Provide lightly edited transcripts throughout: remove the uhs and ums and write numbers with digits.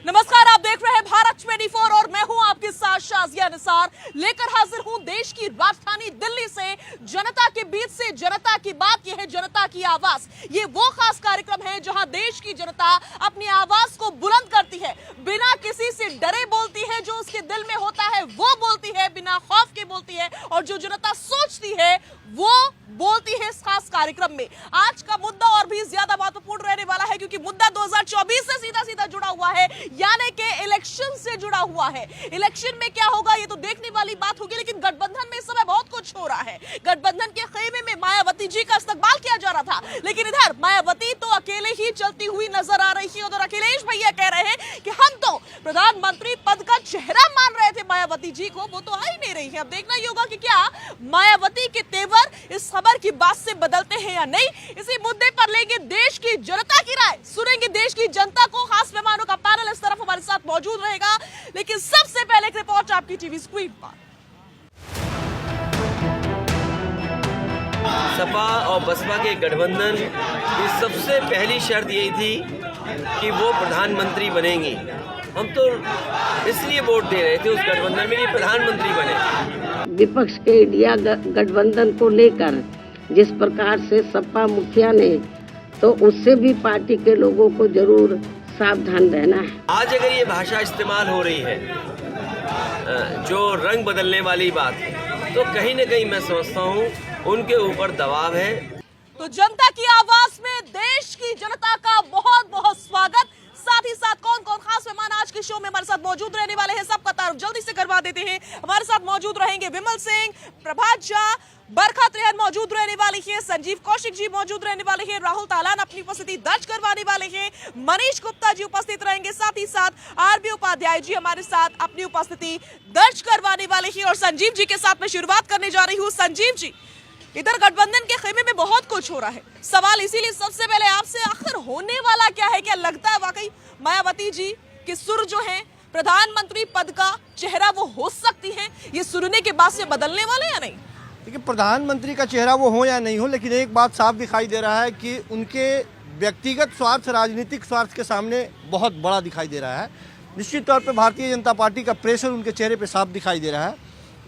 नमस्कार, आप देख रहे हैं भारत 24 और मैं हूं आपके साथ शाजिया निसार। लेकर हाजिर हूं देश की राजधानी दिल्ली से जनता के बीच से जनता की बात। यह है जनता की आवाज। ये वो खास कार्यक्रम है जहां देश की जनता अपनी आवाज को बुलंद करती है, बिना किसी से डरे बोलती है, जो उसके दिल में होता है वो बोलती है, बिना खौफ के बोलती है, और जो जनता सोचती है वो बोलती है इस खास कार्यक्रम में। आज का मुद्दा और भी ज्यादा महत्वपूर्ण रहने वाला है, क्योंकि मुद्दा 2024 से सीधा सीधा जुड़ा हुआ है, यानी कि इलेक्शन से जुड़ा हुआ है। इलेक्शन में क्या होगा ये तो देखने वाली बात होगी, लेकिन गठबंधन में इस समय बहुत कुछ हो रहा है। गठबंधन के खेमे में मायावती जी का इस्तकबाल किया जा रहा था, लेकिन इधर मायावती तो अकेले ही चलती हुई नजर आ रही है। उधर अखिलेश भैया कह रहे हैं कि हम तो प्रधानमंत्री पद का चेहरा मान रहे थे मायावती जी को, वो तो आ ही नहीं रही है। अब देखना ही होगा कि क्या मायावती के तेवर इस खबर की बात से बदलते हैं या नहीं। इसी मुद्दे पर लेंगे देश की जनता की राय, सुनेंगे देश की जनता को। खास मेहमानों का पैनल इस तरफ हमारे साथ मौजूद रहेगा, लेकिन सबसे पहले एक रिपोर्ट आपकी टीवी स्क्रीन पर। सपा और बसपा के गठबंधन की सबसे पहली शर्त यही थी कि वो प्रधानमंत्री बनेंगी। हम तो इसलिए वोट दे रहे थे उस गठबंधन में कि प्रधानमंत्री बने। विपक्ष के इंडिया गठबंधन को लेकर जिस प्रकार से सपा मुखिया ने, तो उससे भी पार्टी के लोगों को जरूर सावधान रहना है। आज अगर ये भाषा इस्तेमाल हो रही है, जो रंग बदलने वाली बात है, तो कहीं न कहीं मैं समझता हूँ उनके ऊपर दबाव है। तो जनता की आवाज में देश की जनता का बहुत बहुत स्वागत। साथ ही साथ कौन कौन खास मेहमान आज के शो में हमारे साथ मौजूद रहने वाले हैं, सबका तारुफ जल्दी से करवा देते हैं। हमारे साथ मौजूद रहेंगे विमल सिंह, प्रभात झा, बरखा त्रेहन मौजूद रहने वाली है, संजीव कौशिक जी मौजूद रहने वाले हैं, राहुल तालान अपनी उपस्थिति दर्ज करवाने वाले हैं, मनीष गुप्ता जी उपस्थित रहेंगे, साथ ही साथ आरबी उपाध्याय जी हमारे साथ अपनी उपस्थिति दर्ज करवाने वाले हैं। और संजीव जी के साथ मैं शुरुआत करने जा रही हूँ। संजीव जी, इधर गठबंधन के खेमे में बहुत कुछ हो रहा है। सवाल इसीलिए सबसे पहले आपसे, आखिर होने वाला क्या है? क्या लगता है वाकई मायावती जी के सुर जो है प्रधानमंत्री पद का चेहरा वो हो सकती है, ये सुनने के बाद से बदलने वाले या नहीं? देखिए, प्रधानमंत्री का चेहरा वो हो या नहीं हो, लेकिन एक बात साफ दिखाई दे रहा है कि उनके व्यक्तिगत स्वार्थ, राजनीतिक स्वार्थ के सामने बहुत बड़ा दिखाई दे रहा है। निश्चित तौर पर भारतीय जनता पार्टी का प्रेशर उनके चेहरे पर साफ दिखाई दे रहा है।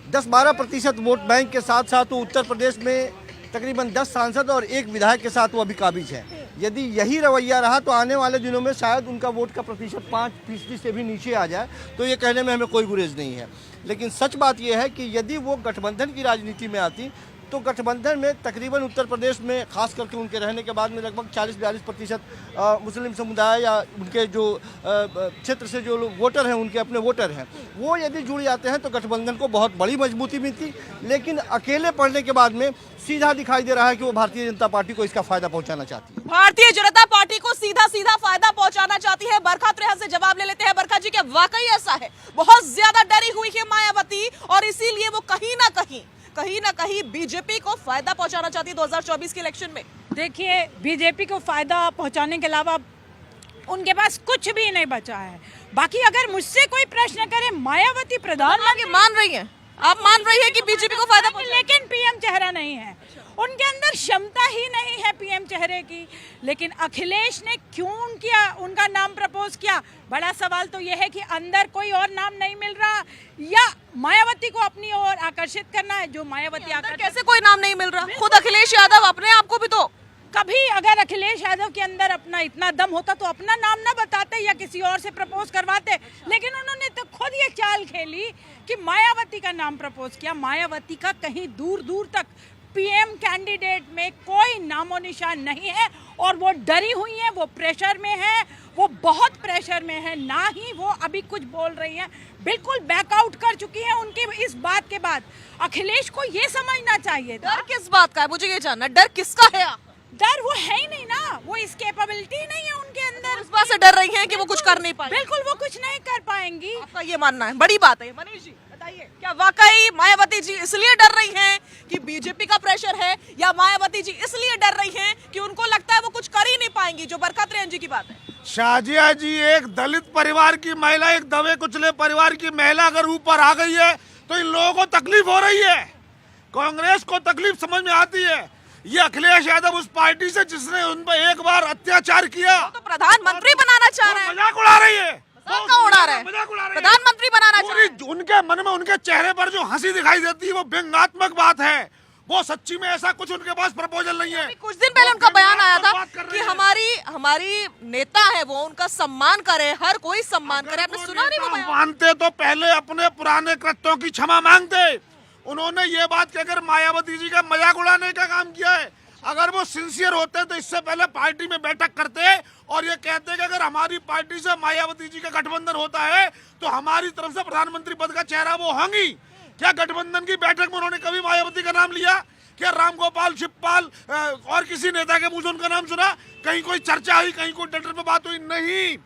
10-12% वोट बैंक के साथ साथ वो उत्तर प्रदेश में तकरीबन 10 सांसद और 1 विधायक के साथ वो अभी काबिज है। यदि यही रवैया रहा तो आने वाले दिनों में शायद उनका वोट का प्रतिशत 5% से भी नीचे आ जाए, तो ये कहने में हमें कोई गुरेज नहीं है। लेकिन सच बात यह है कि यदि वो गठबंधन की राजनीति में आती तो गठबंधन में तकरीबन उत्तर प्रदेश में खास करके उनके रहने के बाद में लगभग 40-42% मुस्लिम समुदाय या उनके जो क्षेत्र से जो वोटर हैं, उनके अपने वोटर हैं, वो यदि जुड़ जाते हैं तो गठबंधन को बहुत बड़ी मजबूती मिलती। लेकिन अकेले पड़ने के बाद में सीधा दिखाई दे रहा है कि वो भारतीय जनता पार्टी को इसका फायदा पहुंचाना चाहती है। भारतीय जनता पार्टी को सीधा सीधा फायदा पहुंचाना चाहती है। बरखा त्रेहन से जवाब ले लेते हैं। बरखा जी, क्या वाकई ऐसा है? बहुत ज्यादा डरी हुई है मायावती और इसीलिए वो कहीं ना कहीं बीजेपी को फायदा पहुंचाना चाहती है 2024 के इलेक्शन में। देखिए, बीजेपी को फायदा पहुंचाने के अलावा उनके पास कुछ भी नहीं बचा है। बाकी अगर मुझसे कोई प्रश्न करे, मायावती प्रधानमंत्री मान रही है, आप मान रही है कि बीजेपी को फायदा पहुंचा, लेकिन पीएम चेहरा नहीं है, उनके अंदर क्षमता ही नहीं है पीएम चेहरे की। लेकिन अखिलेश ने क्यों उनका नाम प्रपोज किया? बड़ा सवाल तो यह है कि अंदर कोई और नाम नहीं मिल रहा, या मायावती को अपनी ओर आकर्षित करना है। जो मायावती कैसे कोई नाम नहीं मिल रहा? खुद अखिलेश यादव अपने आप को भी तो कभी, अगर अखिलेश यादव के अंदर अपना इतना दम होता तो अपना नाम ना बताते या किसी और से प्रपोज करवाते। लेकिन उन्होंने तो खुद ये चाल खेली कि मायावती का नाम प्रपोज किया। मायावती का कहीं दूर दूर तक पीएम कैंडिडेट में कोई नामो निशान नहीं है, और वो डरी हुई है, वो प्रेशर में है, वो बहुत प्रेशर में है। ना ही वो अभी कुछ बोल रही है, बिल्कुल बैकआउट कर चुकी है उनकी इस बात के बाद। अखिलेश को ये समझना चाहिए था। डर किस बात का है, मुझे ये जानना, डर किसका है? डर वो है ही नहीं ना, वो इस कैपेबिलिटी नहीं है उनके अंदर। इस बात से डर रही हैं कि वो कुछ कर नहीं पाएंगी। बिल्कुल, वो कुछ नहीं कर पाएंगी। आपका ये मानना है? बड़ी बात है। मनीष जी बताइए, क्या वाकई मायावती जी इसलिए डर रही हैं कि बीजेपी का प्रेशर है, या मायावती जी इसलिए डर रही हैं कि उनको लगता है वो कुछ कर ही नहीं पाएंगी, जो बरखा त्रेहन जी की बात है? शाजिया जी, एक दलित परिवार की महिला, एक दबे कुचले परिवार की महिला अगर ऊपर आ गई है तो इन लोगों को तकलीफ हो रही है। कांग्रेस को तकलीफ समझ में आती है। ये अखिलेश यादव उस पार्टी से जिसने उन पर एक बार अत्याचार किया, तो प्रधानमंत्री बनाना चाह रहे हैं, मजाक उड़ा रही है। मजाक का प्रधानमंत्री बनाना चाहते हैं। उनके मन में, उनके चेहरे पर जो हंसी दिखाई देती है वो व्यंग्यात्मक बात है। वो सच्ची में ऐसा कुछ उनके पास प्रपोजल नहीं है। कुछ दिन पहले उनका बयान आया था कि हमारी नेता है वो, उनका सम्मान करे, हर कोई सम्मान करे। आपने सुना नहीं वो बयान? मानते तो पहले अपने पुराने कृत्यों की क्षमा मांगते। उन्होंने ये बात कहकर मायावती जी का मजाक उड़ाने का काम किया है। अगर वो सिंसियर होते तो इससे पहले पार्टी में बैठक करते और ये कहते कि अगर हमारी पार्टी से मायावती जी का गठबंधन होता है तो हमारी तरफ से प्रधानमंत्री पद का चेहरा वो होंगी। क्या गठबंधन की बैठक में उन्होंने कभी मायावती का नाम लिया? क्या रामगोपाल, शिवपाल और किसी नेता के मुंह से उनका नाम सुना? कहीं कोई चर्चा हुई, कहीं कोई ट्विटर पे बात हुई? नहीं।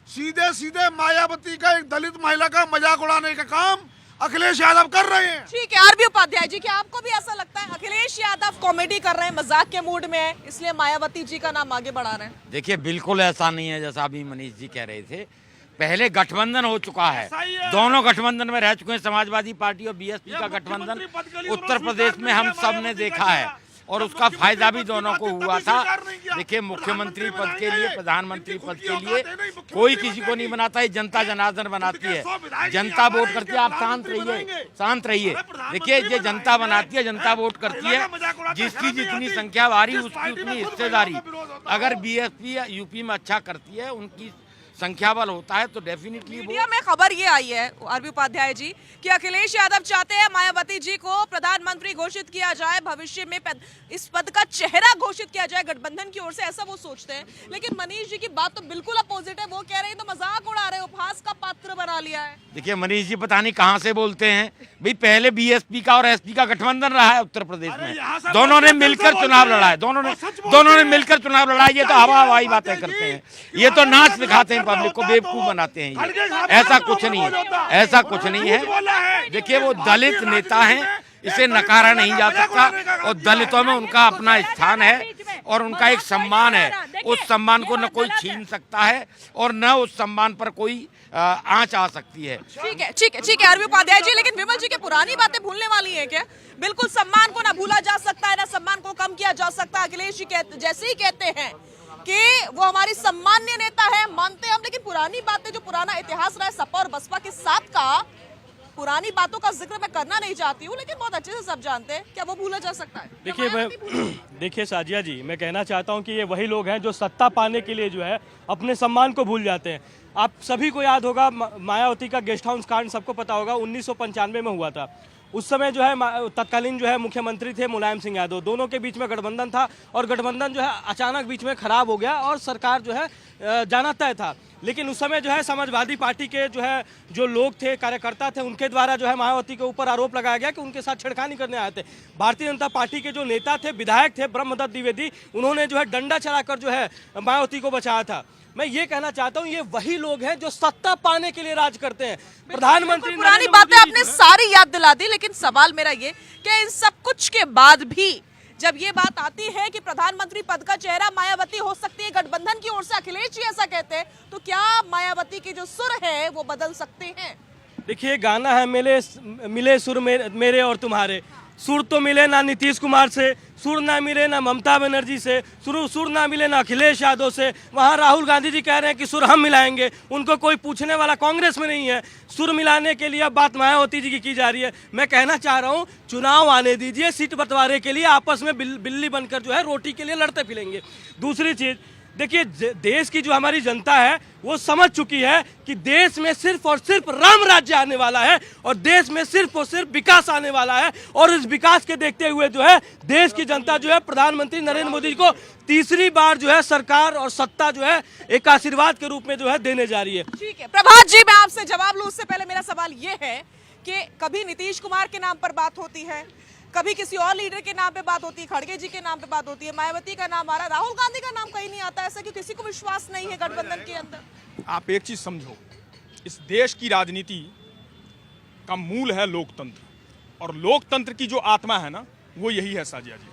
सीधे सीधे मायावती का एक दलित महिला का मजाक उड़ाने का काम अखिलेश यादव कर रहे हैं। ठीक है, आरबी उपाध्याय जी, क्या आपको भी ऐसा लगता है अखिलेश यादव कॉमेडी कर रहे हैं, मजाक के मूड में है, इसलिए मायावती जी का नाम आगे बढ़ा रहे हैं? देखिए, बिल्कुल ऐसा नहीं है जैसा अभी मनीष जी कह रहे थे। पहले गठबंधन हो चुका है, दोनों गठबंधन में रह चुके हैं, समाजवादी पार्टी और बीएसपी का गठबंधन उत्तर प्रदेश में हम सब ने देखा है और उसका फायदा भी दोनों को हुआ था। देखिए, मुख्यमंत्री पद के लिए, प्रधानमंत्री पद के लिए कोई किसी को नहीं बनाता है, जनता जनार्दन बनाती है, जनता वोट करती है। आप शांत रहिए, शांत रहिए। देखिए, ये जनता बनाती है, जनता वोट करती है, जिसकी जितनी संख्या भारी उसकी उतनी हिस्सेदारी। अगर बीएसपी यूपी में अच्छा करती है, उनकी संख्या बल होता है तो डेफिनेटली। मीडिया में खबर ये आई है आरबी उपाध्याय जी कि अखिलेश यादव चाहते हैं मायावती जी को प्रधानमंत्री घोषित किया जाए, भविष्य में इस पद का चेहरा घोषित किया जाए गठबंधन की ओर से, ऐसा वो सोचते हैं। लेकिन मनीष जी की बात तो बिल्कुल अपोजिट है। वो कह रहे हैं तो मजाक उड़ा रहे, उपहास का पात्र बना लिया है। देखिए, मनीष जी पता नहीं कहां से बोलते हैं भाई। पहले बीएसपी का और एसपी का गठबंधन रहा है उत्तर प्रदेश में, दोनों ने मिलकर चुनाव लड़ा है, दोनों ने मिलकर चुनाव लड़ा। ये तो हवाई बातें करते हैं, ये तो नाच दिखाते हैं, पब्लिक को बेवकूफ बनाते हैं। ये ऐसा कुछ नहीं है, ऐसा कुछ नहीं है। देखिए, वो दलित नेता हैं, इसे नकारा नहीं जा सकता और दलितों में उनका अपना स्थान है और उनका एक सम्मान है। उस सम्मान को न कोई छीन सकता है और न उस सम्मान पर कोई आंच आ सकती है। ठीक है, ठीक है, ठीक है आरबी उपाध्याय जी, लेकिन विमल जी की पुरानी बातें भूलने वाली हैं क्या? बिल्कुल, सम्मान को ना भूला जा सकता है, ना सम्मान को कम किया जा सकता। अखिलेश जी जैसे ही कहते हैं कि वो हमारी सम्मान्य नेता है, मानते हैं हम, लेकिन पुरानी बातें, जो पुराना इतिहास रहा है सपा और बसपा के साथ का, पुरानी बातों का जिक्र मैं करना नहीं चाहती हूँ, लेकिन बहुत अच्छे से सब जानते हैं। क्या वो भूला जा सकता है? देखिए साजिया जी, मैं कहना चाहता हूँ कि ये वही लोग हैं जो सत्ता पाने के लिए जो है अपने सम्मान को भूल जाते हैं। आप सभी को याद होगा मायावती का गेस्ट हाउस कांड, सबको पता होगा, 1995 में हुआ था। उस समय जो है तत्कालीन जो है मुख्यमंत्री थे मुलायम सिंह यादव, दोनों के बीच में गठबंधन था और गठबंधन जो है अचानक बीच में खराब हो गया और सरकार जो है जाना तय था। लेकिन उस समय जो है समाजवादी पार्टी के जो लोग थे, कार्यकर्ता थे, उनके द्वारा जो है मायावती के ऊपर आरोप लगाया गया कि उनके साथ छेड़खानी करने आए थे। भारतीय जनता पार्टी के जो नेता थे, विधायक थे ब्रह्मदत्त द्विवेदी, उन्होंने जो है डंडा चलाकर जो है मायावती को बचाया था। मैं ये कहना चाहता हूँ, ये वही लोग हैं जो सत्ता पाने के लिए राज करते हैं। प्रधानमंत्री पुरानी बातें आपने सारी याद दिला दी, लेकिन सवाल मेरा ये कि इन सब कुछ के बाद भी जब ये बात आती है कि प्रधानमंत्री पद का चेहरा मायावती हो सकती है गठबंधन की ओर से, अखिलेश जी ऐसा कहते हैं, तो क्या मायावती के जो सुर है वो बदल सकते हैं? देखिए, गाना है मिले सुर मेरे और तुम्हारे। सुर तो मिले ना नीतीश कुमार से, सुर ना मिले ना ममता बनर्जी से, सुर ना मिले ना अखिलेश यादव से। वहाँ राहुल गांधी जी कह रहे हैं कि सुर हम मिलाएंगे, उनको कोई पूछने वाला कांग्रेस में नहीं है। सुर मिलाने के लिए अब बात मायावती जी की जा रही है। मैं कहना चाह रहा हूँ, चुनाव आने दीजिए, सीट बंटवारे के लिए आपस में बिल्ली बनकर जो है रोटी के लिए लड़ते फिरेंगे। दूसरी चीज, देखिए, देश की जो हमारी जनता है वो समझ चुकी है कि देश में सिर्फ और सिर्फ राम राज्य आने वाला है और देश में सिर्फ और सिर्फ विकास आने वाला है। और इस विकास के देखते हुए जो है देश की जनता जो है प्रधानमंत्री नरेंद्र मोदी जी को तीसरी बार जो है सरकार और सत्ता जो है एक आशीर्वाद के रूप में जो है देने जा रही है। ठीक है प्रभात जी, मैं आपसे जवाब लूं उससे पहले मेरा सवाल ये है कि कभी नीतीश कुमार के नाम पर बात होती है, कभी किसी और लीडर के नाम पे बात होती है, खड़गे जी के नाम पे बात होती है, मायावती का नाम आ रहा है, राहुल गांधी का नाम कहीं नहीं आता। ऐसा क्यों? किसी को विश्वास नहीं है गठबंधन के अंदर? आप एक चीज समझो, इस देश की राजनीति का मूल है लोकतंत्र और लोकतंत्र की जो आत्मा है ना, वो यही है साजिया जी।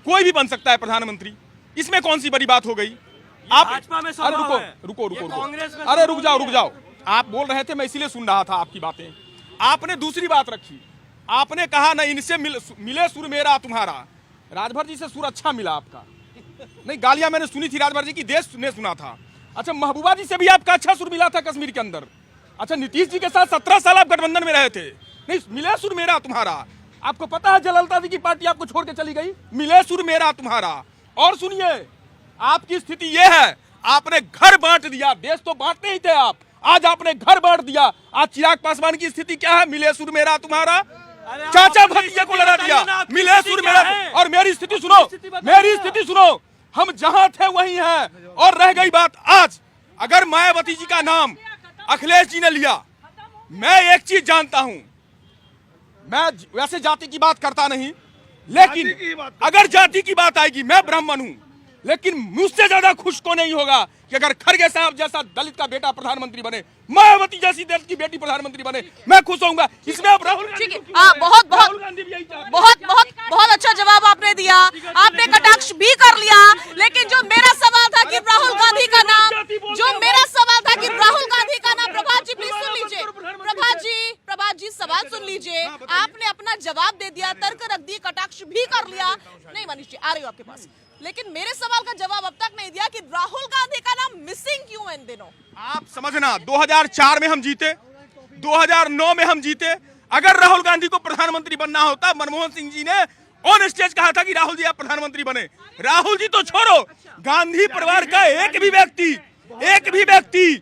कोई भी बन सकता है प्रधानमंत्री, इसमें कौन सी बड़ी बात हो गई? आप रुको, अरे रुक जाओ। आप बोल रहे थे, मैं इसीलिए सुन रहा था आपकी बातें। आपने दूसरी बात रखी, आपने कहा ना इनसे मिले सुर मेरा तुम्हारा। राजभर जी से सुर अच्छा मिला आपका, नहीं गालियां मैंने सुनी थी राजभर जी की, देश ने सुना था। अच्छा, महबूबा जी से भी आपका अच्छा सुर मिला था कश्मीर के अंदर, अच्छा, नीतीश जी के साथ 17 साल आप गठबंधन में रहे थे। नहीं, मिले सुर मेरा तुम्हारा। आपको पता है जयललिता जी की पार्टी आपको छोड़ के चली गई, मिले सुर मेरा तुम्हारा। और सुनिए, आपकी स्थिति यह है, आपने घर बांट दिया। देश तो बांटते ही थे आप, आज आपने घर बांट दिया। आज चिराग पासवान की स्थिति क्या है? मिले सुर मेरा तुम्हारा। चाचा भतीजे को लड़ा दिया, मिले सुर मेरा। और मेरी स्थिति सुनो, मेरी स्थिति सुनो, हम जहां थे वहीं हैं। और रह गई बात आज, अगर मायावती जी का नाम अखिलेश जी ने लिया, मैं एक चीज जानता हूं, मैं वैसे जाति की बात करता नहीं, लेकिन अगर जाति की बात आएगी, मैं ब्राह्मण हूं, लेकिन मुझसे ज्यादा खुश को नहीं होगा कि अगर खड़गे साहब जैसा दलित का बेटा प्रधानमंत्री बने, मायावती जैसी दलित की बेटी प्रधानमंत्री बने, मैं खुश होऊंगा। इसमें अब राहुल ठीक है, बहुत अच्छा जवाब आपने दिया, आपने कटाक्ष भी कर लिया। लेकिन जो मेरा सवाल था कि राहुल गांधी का नाम, प्रभात जी प्लीज सुन लीजिए, प्रभात जी सवाल सुन लीजिए। आपने अपना जवाब दे दिया, तर्क रख दिए, कटाक्ष भी कर लिया। नहीं मनीष जी, आ रही हो आपके पास, लेकिन मेरे सवाल का जवाब अब तक नहीं दिया कि राहुल गांधी का नाम मिसिंग क्यों है इन दिनों। आप समझना, 2004 में हम जीते, 2009 में हम जीते। अगर राहुल गांधी को प्रधानमंत्री बनना होता, मनमोहन सिंह जी ने ऑन स्टेज कहा था कि राहुल जी आप प्रधानमंत्री बने। राहुल जी तो छोड़ो, गांधी परिवार का एक भी व्यक्ति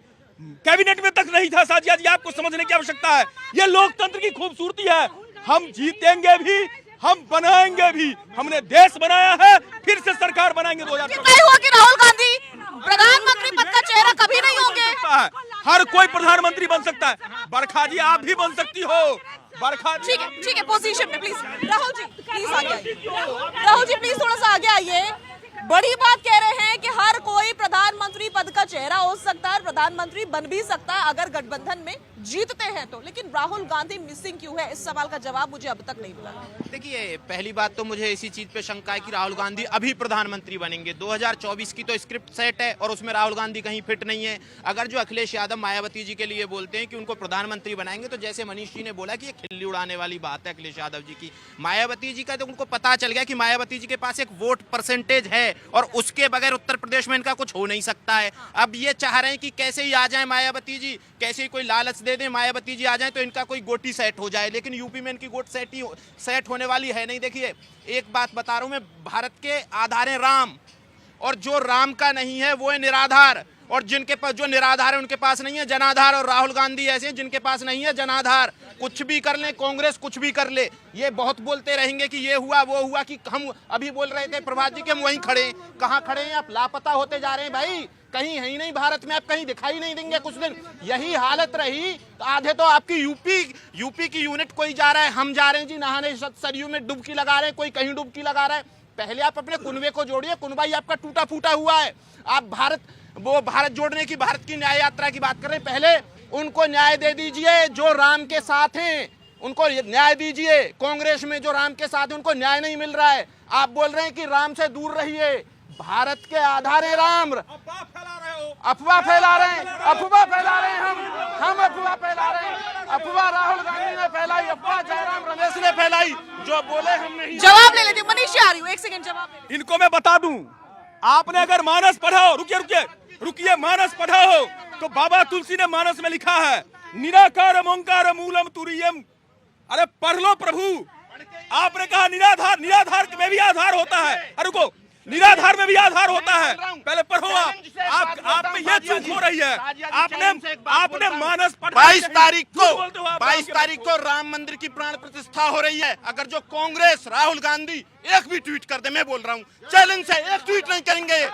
कैबिनेट में तक नहीं था। साजिया जी, आपको समझने की आवश्यकता है, ये लोकतंत्र की खूबसूरती है। हम जीतेंगे भी, हम बनाएंगे भी। हमने देश बनाया है, फिर से सरकार बनाएंगे 2024। हुआ कि राहुल गांधी प्रधानमंत्री पद का चेहरा कभी नहीं होंगे। हर कोई प्रधानमंत्री बन सकता है। बरखा जी, आप भी बन सकती हो। बरखा जी, ठीक है, पोजीशन में प्लीज। राहुल जी प्लीज आगे आइए, राहुल जी प्लीज थोड़ा सा आगे आइए। बड़ी बात कह रहे हैं कि हर कोई प्रधानमंत्री पद का चेहरा हो सकता है, प्रधानमंत्री बन भी सकता है अगर गठबंधन में जीतते हैं तो। लेकिन राहुल गांधी मिसिंग क्यों है, इस सवाल का जवाब मुझे अब तक नहीं मिला। देखिए, पहली बात तो मुझे इसी चीज पे शंका है कि राहुल गांधी अभी प्रधानमंत्री बनेंगे। 2024 की तो स्क्रिप्ट सेट है और उसमें राहुल गांधी कहीं फिट नहीं है। अगर जो अखिलेश यादव मायावती जी के लिए बोलते हैं कि उनको प्रधानमंत्री बनाएंगे, तो जैसे मनीष जी ने बोला कि ये खिल्ली उड़ाने वाली बात है अखिलेश यादव जी की। मायावती जी का तो उनको पता चल गया कि मायावती जी के पास एक वोट परसेंटेज है और उसके बगैर उत्तर प्रदेश में इनका कुछ हो नहीं सकता है। अब ये चाह रहे हैं कि कैसे ही आ जाए मायावती जी, कैसे ही कोई लालच दे दे, मायावती जी आ जाए तो इनका कोई गोटी सेट हो जाए। लेकिन यूपी में इनकी गोट सेट होने वाली है नहीं। देखिए, एक बात बता रहा हूं मैं, भारत के आधार है राम, और जो राम का नहीं है वो है निराधार, और जिनके पास जो निराधार है उनके पास नहीं है जनाधार। और राहुल गांधी ऐसे हैं जिनके पास नहीं है जनाधार। कुछ भी कर ले कांग्रेस, कुछ भी कर ले, ये बहुत बोलते रहेंगे कि ये हुआ वो हुआ। कि हम अभी बोल रहे थे प्रभात जी के, हम वहीं खड़े हैं। कहाँ खड़े हैं आप? लापता होते जा रहे हैं भाई, कहीं है ही नहीं भारत में, आप कहीं दिखाई नहीं देंगे। कुछ दिन यही हालत रही तो आधे तो आपकी यूपी की यूनिट कोई जा रहा है, हम जा रहे हैं जी नहाने सरयू में, डुबकी लगा रहे हैं, कोई कहीं डुबकी लगा रहा है। पहले आप अपने कुनबे को जोड़िए, कुनबा ही आपका टूटा फूटा हुआ है। आप भारत जोड़ने की, भारत की न्याय यात्रा की बात कर रहे हैं। पहले उनको न्याय दे दीजिए जो राम के साथ हैं, उनको न्याय दीजिए। कांग्रेस में जो राम के साथ है उनको न्याय नहीं मिल रहा है। आप बोल रहे हैं कि राम से दूर रहिए। भारत के आधार है राम। अफवाह फैला रहे हैं, हम अफवाह फैला रहे हैं। अफवाह राहुल गांधी ने फैलाई, अफवाह जयराम रमेश ने फैलाई, जो बोले हम नहीं। जवाब ले लेती हूँ, मनीष आ रही हूँ, एक सेकंड जवाब ले। इनको मैं बता दूं, आपने अगर मानस पढ़ा हो, रुकिए, मानस पढ़ा हो तो बाबा तुलसी ने मानस में लिखा है, निराकार ओंकार मूलम तुरीयम। अरे पढ़ लो प्रभु, आपने कहा निराधार में भी आधार होता है। अरे रुको, निराधार में भी आधार होता है, पहले पढ़ो। आप में ये चूक हो रही है। आपने मानस पढ़ा। 22 तारीख को राम मंदिर की प्राण प्रतिष्ठा हो रही है। अगर जो कांग्रेस, राहुल गांधी एक भी ट्वीट कर दे, मैं बोल रहा हूँ चैलेंज से, एक ट्वीट नहीं करेंगे।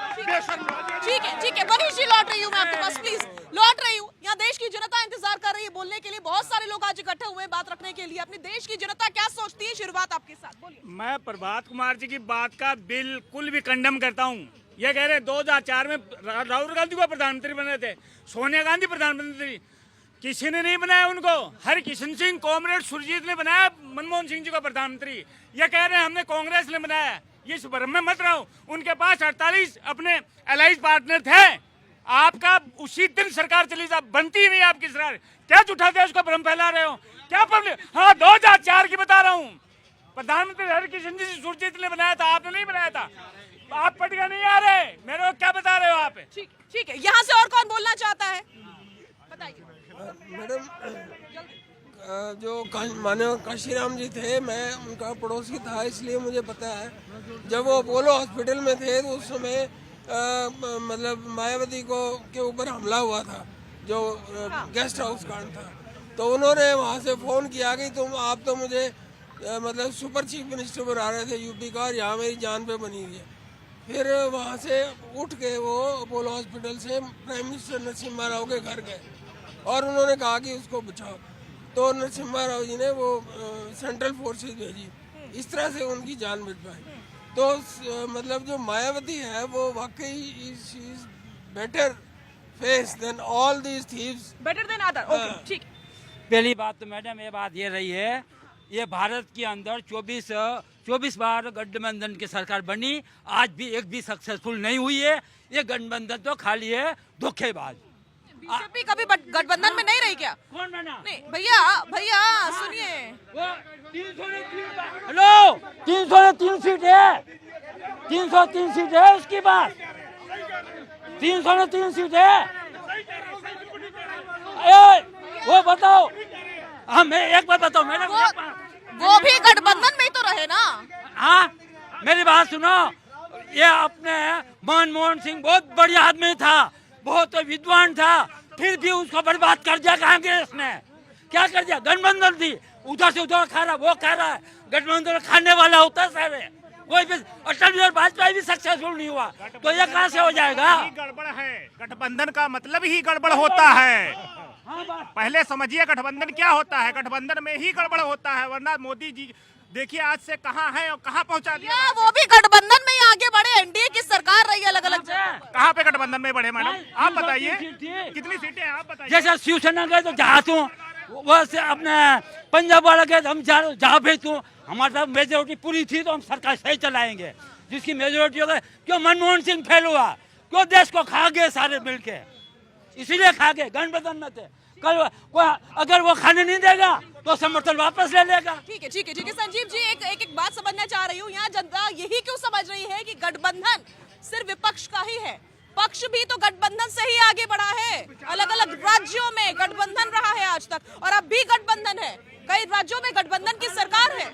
ठीक है, मनीष जी लौट रही हूँ मैं आपके पास, प्लीज लौट रही हूँ। यहाँ देश की जनता इंतजार कर रही है बोलने के लिए। बहुत सारे लोग आज इकट्ठे हुए हैं बात रखने के लिए। अपने देश की जनता क्या सोचती है, शुरुआत आपके साथ, बोलिए। मैं प्रभात कुमार जी की बात का बिल्कुल भी कंडम करता हूँ। ये कह रहे 2004 में राहुल गांधी को प्रधानमंत्री बने थे, सोनिया गांधी प्रधानमंत्री, किसी ने नहीं बनाया उनको। हरकिशन सिंह, कॉमरेड सुरजीत ने बनाया मनमोहन सिंह जी को प्रधानमंत्री। ये कह रहे हैं हमने कांग्रेस ने बनाया। ये इस भ्रम में मत रहो। उनके पास 48 अपने एलाइज पार्टनर थे। आपका उसी दिन सरकार चली जा, बनती ही नहीं आपकी सरकार। क्या झूठा देश को भ्रम फैला रहे हो? क्या पब्लिक? हाँ, 2004 की बता रहा हूँ। प्रधानमंत्री हरकिशन सिंह सुरजीत ने बनाया था, आपने नहीं बनाया था। आप पटका नहीं आ रहे, मेरे को क्या बता रहे हो आप? ठीक है, यहाँ से और कौन बोलना चाहता है, बताइए। मैडम जो मानव काशीराम जी थे, मैं उनका पड़ोसी था, इसलिए मुझे पता है। जब वो अपोलो हॉस्पिटल में थे तो उस समय मतलब मायावती को के ऊपर हमला हुआ था, जो गेस्ट हाउस कांड था। तो उन्होंने वहाँ से फ़ोन किया कि आप तो मुझे मतलब सुपर चीफ मिनिस्टर बना रहे थे यूपी का, और यहाँ मेरी जान पे बनी हुई है। फिर वहाँ से उठ के वो अपोलो हॉस्पिटल से प्राइम मिनिस्टर नरसिम्हा राव के घर गए और उन्होंने कहा कि उसको बचाओ। तो नरसिम्हा राव जी ने वो सेंट्रल फोर्सेस भेजी, इस तरह से उनकी जान बच पाई। तो मतलब जो मायावती है वो वाकई is better face than all these thieves, better than other. Okay, ठीक। पहली बात तो मैडम ये बात ये रही है, ये भारत के अंदर 24 बार गठबंधन की सरकार बनी, आज भी एक भी सक्सेसफुल नहीं हुई है। ये गठबंधन तो खाली है धोखेबाज। बीजेपी कभी गठबंधन में नहीं रही क्या? कौन बना? नहीं भैया सुनिए, हेलो, 303 सीट है, 303 सीट है, उसके बाद 303 सीट है। वो बताओ, मैं एक बात बताओ मैडम, वो भी गठबंधन में ही तो रहे ना। हाँ, मेरी बात सुनो, ये अपने मनमोहन सिंह बहुत बढ़िया आदमी था, बहुत विद्वान था, फिर भी उसको बर्बाद कर दिया कांग्रेस ने। क्या कर दिया? गठबंधन थी, उधर से उधर खा रहा, वो खा रहा है। गठबंधन खाने वाला होता है सारे, कोई भी अटल बिहारी वाजपेयी भी सक्सेसफुल नहीं हुआ, तो ये कहाँ से हो जाएगा? गड़बड़ है, गठबंधन का मतलब ही गड़बड़ होता है। पहले समझिए गठबंधन क्या होता है, गठबंधन में ही गड़बड़ होता है, वरना मोदी जी देखिए आज से कहाँ है और कहाँ पहुँचा दिया। वो भी गठबंधन में ही आगे बढ़े, एनडीए की सरकार रही है अलग-अलग जगह। कहाँ पे गठबंधन में बढ़े मैडम, आप बताइए कितनी सीटें हैं, आप बताइए। जैसे शिवसेना गए तो जहाँ तू, वैसे अपने पंजाब वाला गए तो हम जहाँ भेजूँ, हमारे साथ मेजोरिटी पूरी थी तो हम सरकार सही चलाएंगे। जिसकी मेजोरिटी हो गई, क्यों मनमोहन सिंह फेल हुआ, क्यों देश को खा गए सारे मिल के, इसीलिए खा गए, गठबंधन में थे। कल अगर वो खाने नहीं देगा तो समर्थन वापस ले लेगा। ठीक है संजीव जी, एक बात समझना चाह रही हूँ, यहाँ जनता यही क्यों समझ रही है कि गठबंधन सिर्फ विपक्ष का ही है? पक्ष भी तो गठबंधन से ही आगे बढ़ा है, अलग अलग राज्यों में गठबंधन रहा है आज तक, और अब भी गठबंधन है, कई राज्यों में गठबंधन की सरकार है।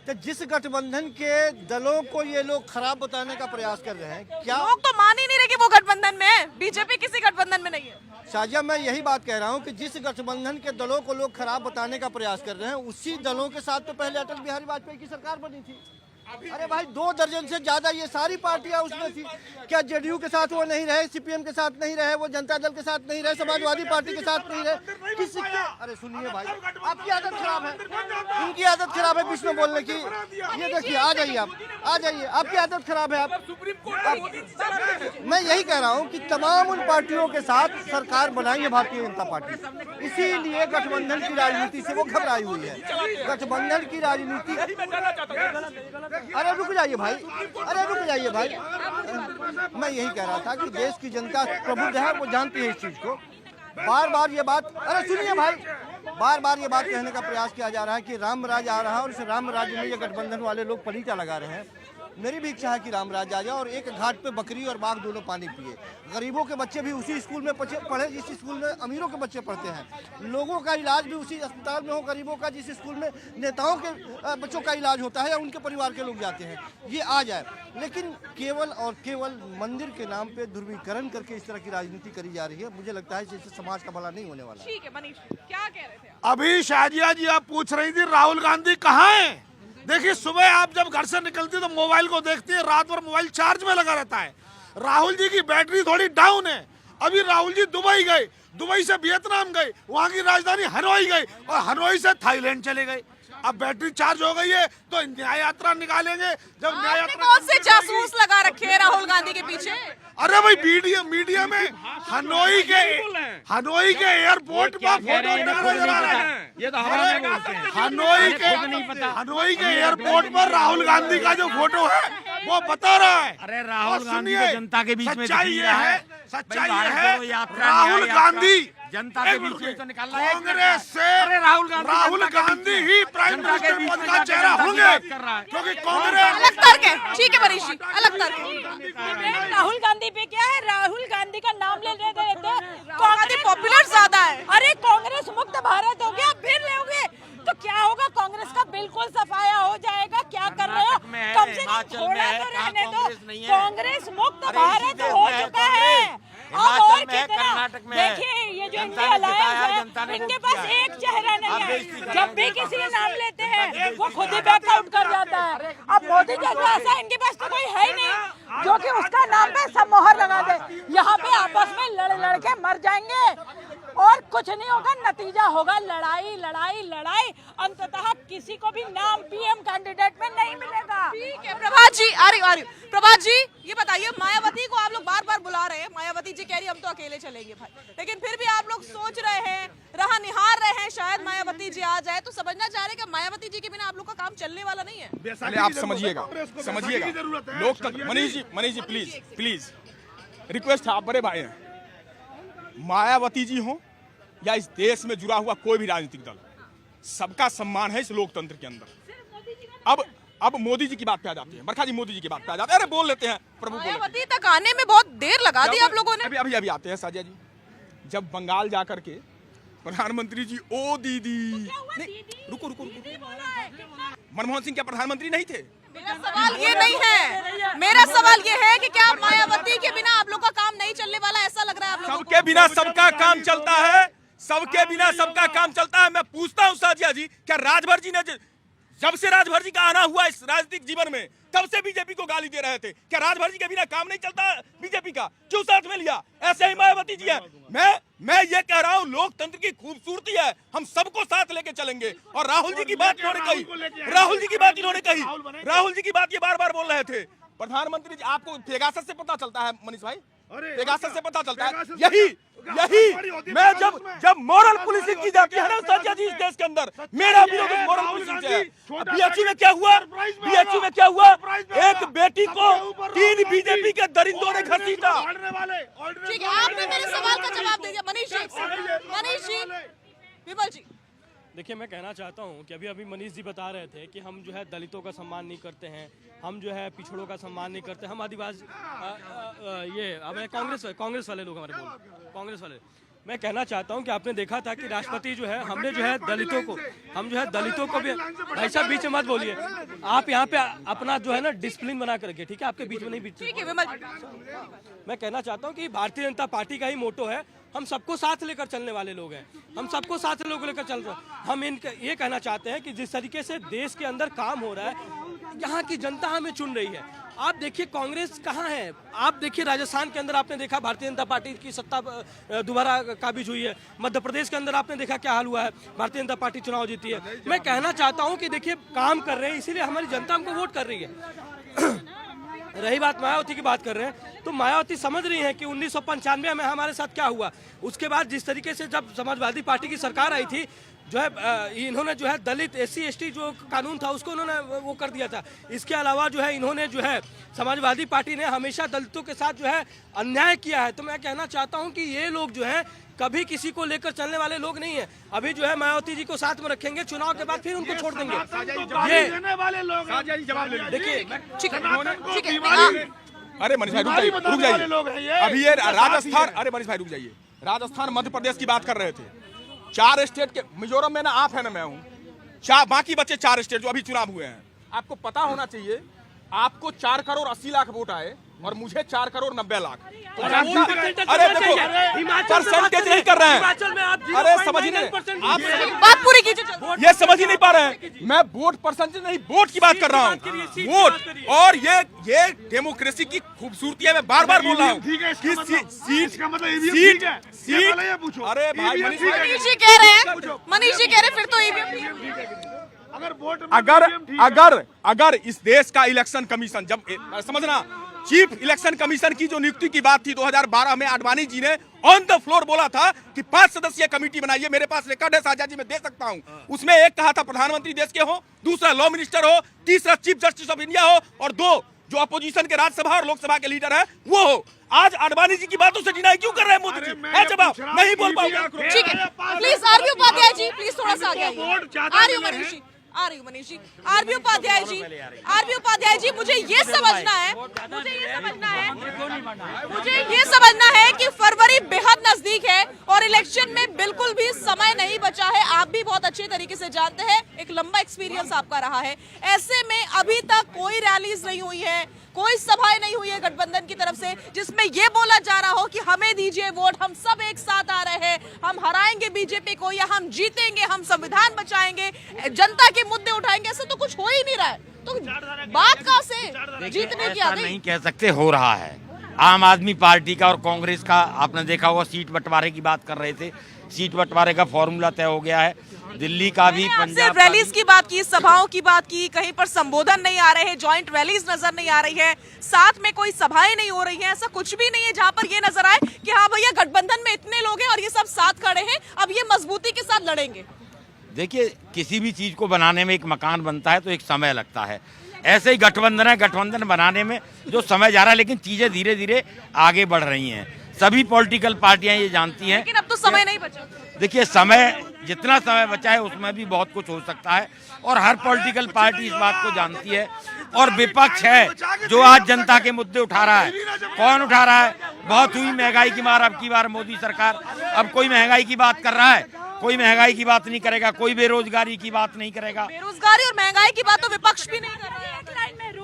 तो जिस गठबंधन के दलों को ये लोग खराब बताने का प्रयास कर रहे हैं, क्या लोग तो मान ही नहीं रहे कि वो गठबंधन में है? बीजेपी किसी गठबंधन में नहीं है। शाजिया, मैं यही बात कह रहा हूँ कि जिस गठबंधन के दलों को लोग खराब बताने का प्रयास कर रहे हैं, उसी दलों के साथ तो पहले अटल बिहारी वाजपेयी की सरकार बनी थी। अरे भाई, 2 दर्जन से ज्यादा ये सारी पार्टियां उसमें थी। क्या जेडीयू के साथ वो नहीं रहे, सीपीएम के साथ नहीं रहे, वो जनता दल के साथ नहीं रहे, समाजवादी पार्टी के साथ नहीं रहे, किसी के? अरे सुनिए भाई, आपकी आदत खराब है, इनकी आदत खराब है बीच में बोलने की। ये देखिए, आ जाइए आप, आ जाइए, आपकी आदत खराब है। मैं यही कह रहा हूँ कि तमाम उन पार्टियों के साथ सरकार बनाई है भारतीय जनता पार्टी, इसीलिए गठबंधन की राजनीति से वो घबराई हुई है। गठबंधन की राजनीति, अरे रुक जाइए भाई, अरे रुक जाइए भाई, मैं यही कह रहा था कि देश की जनता प्रबुद्ध है, वो जानती है इस चीज को। बार बार ये बात, अरे सुनिए भाई, बार बार ये बात कहने का प्रयास किया जा रहा है कि राम राज आ रहा है और इस राम राज में ये गठबंधन वाले लोग पलीटा लगा रहे हैं। मेरी भी इच्छा है कि राम राज आ जाए और एक घाट पे बकरी और बाघ दोनों पानी पिए। गरीबों के बच्चे भी उसी स्कूल में पढ़े जिस स्कूल में अमीरों के बच्चे पढ़ते हैं। लोगों का इलाज भी उसी अस्पताल में हो गरीबों का जिस स्कूल में नेताओं के बच्चों का इलाज होता है या उनके परिवार के लोग जाते हैं। ये आ जाए, लेकिन केवल और केवल मंदिर के नाम पे ध्रुवीकरण करके इस तरह की राजनीति करी जा रही है। मुझे लगता है इससे समाज का भला नहीं होने वाला। ठीक है मनीष, क्या कह रहे थे? अभी शाजिया जी आप पूछ रही थी राहुल गांधी कहाँ है। देखिए, सुबह आप जब घर से निकलती तो मोबाइल को देखती है, रात भर मोबाइल चार्ज में लगा रहता है। राहुल जी की बैटरी थोड़ी डाउन है। अभी राहुल जी दुबई गए, दुबई से वियतनाम गए, वहाँ की राजधानी हनोई गए और हनोई से थाईलैंड चले गए। अब बैटरी चार्ज हो गई है तो न्याय यात्रा निकालेंगे। जब न्याय यात्रा, कौन से जासूस लगा रखे हैं राहुल गांधी के पीछे? अरे भाई, मीडिया में हनोई के एयरपोर्ट पर फोटो नजर आ रहा है। ये तो हमारे बोलते हैं, हनोई के एयरपोर्ट पर राहुल गांधी का जो फोटो है वो बता रहा है। अरे राहुल गांधी को जनता के बीच में सच्चाई ये है, सच्चाई ये है, यात्रा राहुल गांधी जनता के बीच में तो निकालना है। कांग्रेस से राहुल गांधी ही प्राइम मिनिस्टर पद का चेहरा होंगे, क्योंकि कांग्रेस अलग तर्क है। ठीक है मनीष जी, अलग तर्क है। राहुल गांधी पे क्या है, राहुल गांधी का नाम ले लेते गांधी पॉपुलर ज्यादा है। जो इनके अलायंस है, इनके पास एक चेहरा नहीं है। जब भी किसी का नाम लेते हैं वो खुद ही बैकआउट कर जाता है। अब मोदी जैसा ऐसा इनके पास तो कोई है ही नहीं जो कि उसका नाम पे सब मोहर लगा दे। यहाँ पे आपस में लड़ के मर जाएंगे और कुछ नहीं होगा, नतीजा होगा लड़ाई लड़ाई लड़ाई। अंततः किसी को भी नाम पीएम कैंडिडेट में नहीं मिलेगा। ठीक है प्रभात जी, आ रही प्रभात जी, ये बताइए मायावती को आप लोग बार बार बुला रहे हैं, मायावती जी कह रही हम तो अकेले चलेंगे भाई, लेकिन फिर भी आप लोग सोच रहे हैं, राह निहार रहे हैं शायद मायावती जी आ जाए, तो समझना चाह रहे हैं कि मायावती जी के बिना आप लोग का काम चलने वाला नहीं है। पहले आप समझिएगा लोकतंत्र। मनीष जी प्लीज रिक्वेस्ट है, आप बड़े भाई हैं, मायावती जी हो या इस देश में जुड़ा हुआ कोई भी राजनीतिक दल, सबका सम्मान है इस लोकतंत्र के अंदर। अब मोदी जी की बात पे आ जाती है, बरखा जी मोदी जी की बात पे आ जाते हैं। अरे बोल लेते हैं प्रभु, मायावती तक आने में बहुत देर लगा दी आप लोगों ने। अभी आते हैं साजिया जी। जब बंगाल जाकर के प्रधानमंत्री जी ओ दीदी, रुको मनमोहन सिंह क्या प्रधानमंत्री नहीं थे? मेरा सवाल ये नहीं है, मेरा सवाल ये है कि क्या मायावती के बिना आप लोग का काम नहीं चलने वाला, ऐसा लग रहा है आप लोगों को? सबके बिना सबका काम चलता है, सबके बिना सबका काम चलता है। मैं पूछता हूँ साजिया जी, क्या राजभर जी ने जब से राजभर जी का आना हुआ इस राजनीतिक जीवन में तब से बीजेपी को गाली दे रहे थे, क्या राजभर जी के बिना काम नहीं चलता बीजेपी का? क्यों साथ में लिया? ऐसे ही मायावती जी है। मैं ये कह रहा हूँ लोकतंत्र की खूबसूरती है, हम सबको साथ लेके चलेंगे। और राहुल जी की बात इन्होंने कही, राहुल जी की बात ये बार बार बोल रहे थे। प्रधानमंत्री जी, आपको पेगासस से पता चलता है मनीष भाई, पेगासस से पता चलता है। यही मैं जब मॉरल पुलिसिंग की जाती है ना साजिया जी इस देश के अंदर, मेरा विरोध मॉरल पुलिसिंग से है। बीएचयू में क्या हुआ? एक बेटी को 3 बीजेपी के दरिंदों ने घसीटा। ठीक है, आपने मेरे सवाल का जवाब दे दिया। मनीष जी, विमल जी, देखिए मैं कहना चाहता हूं कि अभी मनीष जी बता रहे थे कि हम जो है दलितों का सम्मान नहीं करते हैं, हम जो है पिछड़ों का सम्मान नहीं करते, हम आदिवासी ये हमें कांग्रेस वाले लोग हमारे कांग्रेस वाले। मैं कहना चाहता हूं कि आपने देखा था कि राष्ट्रपति जो है हमने जो है दलितों को भी, भाई साहब बीच में मत बोलिए, आप यहाँ पे अपना जो है ना डिसिप्लिन बना कर रखिए, ठीक है? आपके बीच में नहीं ठीक है विमल जी। मैं कहना चाहता हूँ कि भारतीय जनता पार्टी का ही मोटो है, हम सबको साथ लेकर चलने वाले लोग हैं, हम सबको साथ लेकर चल रहे हैं। हम ये कहना चाहते हैं कि जिस तरीके से देश के अंदर काम हो रहा है, यहाँ की जनता हमें चुन रही है। आप देखिए कांग्रेस कहाँ है, आप देखिए राजस्थान के अंदर आपने देखा भारतीय जनता पार्टी की सत्ता दोबारा काबिज हुई है, मध्य प्रदेश के अंदर आपने देखा क्या हाल हुआ है, भारतीय जनता पार्टी चुनाव जीती है। मैं कहना चाहता हूँ कि देखिए काम कर रहे हैं, इसीलिए हमारी जनता हमको वोट कर रही है। रही बात मायावती की बात कर रहे हैं, तो मायावती समझ रही हैं कि 1995 में हमारे साथ क्या हुआ। उसके बाद जिस तरीके से जब समाजवादी पार्टी की सरकार आई थी, जो है इन्होंने जो है दलित SC ST जो कानून था उसको इन्होंने वो कर दिया था। इसके अलावा जो है इन्होंने जो है समाजवादी पार्टी ने हमेशा दलितों के साथ जो है अन्याय किया है। तो मैं कहना चाहता हूं कि ये लोग जो है कभी किसी को लेकर चलने वाले लोग नहीं है। अभी जो है मायावती जी को साथ में रखेंगे, चुनाव के बाद फिर उनको छोड़ देंगे। ये देखिए अरे मनीष भाई रुक जाइए। अभी ये राजस्थान, अरे मनीष भाई रुक जाइए, राजस्थान मध्य प्रदेश की बात कर रहे थे। 4 स्टेट के, मिजोरम में ना आप है ना मैं हूँ, बाकी बचे 4 स्टेट जो अभी चुनाव हुए हैं। आपको पता होना चाहिए, आपको 4 करोड़ 80 लाख वोट आए और मुझे 4 करोड़ 90 लाख। तो अरे देखो परसेंटेज नहीं कर रहे हैं, अरे समझ ही नहीं, आप बात पूरी कीजिए। ये समझ ही नहीं पा रहे हैं। मैं वोट परसेंटेज नहीं, वोट की बात कर रहा हूँ, वोट। और ये डेमोक्रेसी की खूबसूरती है, मैं बार बार बोल रहा हूँ कि सीट। अरे भाई मनीष जी कह रहे हैं फिर तो अगर इस देश का इलेक्शन कमीशन, जब समझना चीफ इलेक्शन कमीशन की जो नियुक्ति की बात थी 2012 में, आडवाणी जी ने ऑन द फ्लोर बोला था कि 5 सदस्यीय कमेटी बनाइए। मेरे पास रिकॉर्ड है साझा जी, मैं दे सकता हूं। उसमें एक कहा था प्रधानमंत्री देश के हो, दूसरा लॉ मिनिस्टर हो, तीसरा चीफ जस्टिस ऑफ इंडिया हो, और 2 जो अपोजिशन के राज्यसभा और लोकसभा के लीडर है वो हो। आज आडवाणी जी की बातों से डिनाई क्यों कर रहे हैं मोदी जी? है जवाब नहीं बोल पाऊंगा। ठीक है, प्लीज आर्यू उपाध्याय जी, प्लीज थोड़ा सा आगे आइए। आर्यू मनीष जी, आ रही हूँ मनीष जी। आरबी उपाध्याय जी, मुझे ये समझना है कि फरवरी बेहद नजदीक है और इलेक्शन में बिल्कुल भी समय नहीं बचा है। आप भी बहुत अच्छे तरीके से जानते हैं, एक लंबा एक्सपीरियंस आपका रहा है। ऐसे में अभी तक कोई रैलीज नहीं हुई है, कोई सभाएं नहीं हुई है गठबंधन की तरफ से जिसमें ये बोला जा रहा हो कि हमें दीजिए वोट, हम सब एक साथ आ रहे हैं, हम हराएंगे बीजेपी को या हम जीतेंगे, हम संविधान बचाएंगे, जनता के मुद्दे उठाएंगे। ऐसा तो कुछ हो ही नहीं रहा है, तो बात कहां से जीतने की आ गई? नहीं कह सकते, हो रहा है। आम आदमी पार्टी का और कांग्रेस का आपने देखा होगा, सीट बंटवारे की बात कर रहे थे, सीट बंटवारे का फॉर्मूला तय हो गया है। दिल्ली का भी, पंजाब रैलीज की बात की, सभाओं की बात की, कहीं पर संबोधन नहीं आ रहे हैं, जॉइंट रैलीज नजर नहीं आ रही है, साथ में कोई सभाएं नहीं हो रही हैं। ऐसा कुछ भी नहीं है जहां पर ये नजर आए कि हाँ भैया गठबंधन में इतने लोग हैं और ये सब साथ खड़े हैं, अब ये मजबूती के साथ लड़ेंगे। देखिए, किसी भी चीज को बनाने में एक मकान बनता है तो एक समय लगता है। ऐसे ही गठबंधन है, गठबंधन बनाने में जो समय जा रहा है, लेकिन चीजें धीरे धीरे आगे बढ़ रही हैं। सभी पॉलिटिकल पार्टियां ये जानती हैं, लेकिन अब तो समय नहीं बचा। देखिए, समय जितना समय बचा है उसमें भी बहुत कुछ हो सकता है और हर पॉलिटिकल पार्टी इस बात को जानती है। और विपक्ष है जो आज जनता के मुद्दे उठा रहा है। कौन उठा रहा है? बहुत हुई महंगाई की मार, अब की बार मोदी सरकार, अब कोई महंगाई की बात कर रहा है? कोई महंगाई की बात नहीं करेगा, कोई बेरोजगारी की बात नहीं करेगा। बेरोजगारी और महंगाई की बात तो विपक्ष भी नहीं कर रहा है।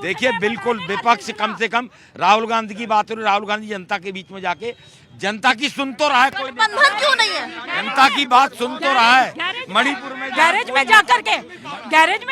देखिए, बिल्कुल विपक्ष कम से कम राहुल गांधी की बात हो रही, राहुल गांधी जनता के बीच में जाके जनता की सुन तो रहा है, कोई गठबंधन क्यों नहीं है? जनता की बात सुन तो रहा है। मणिपुर में गैरेज में जाकर के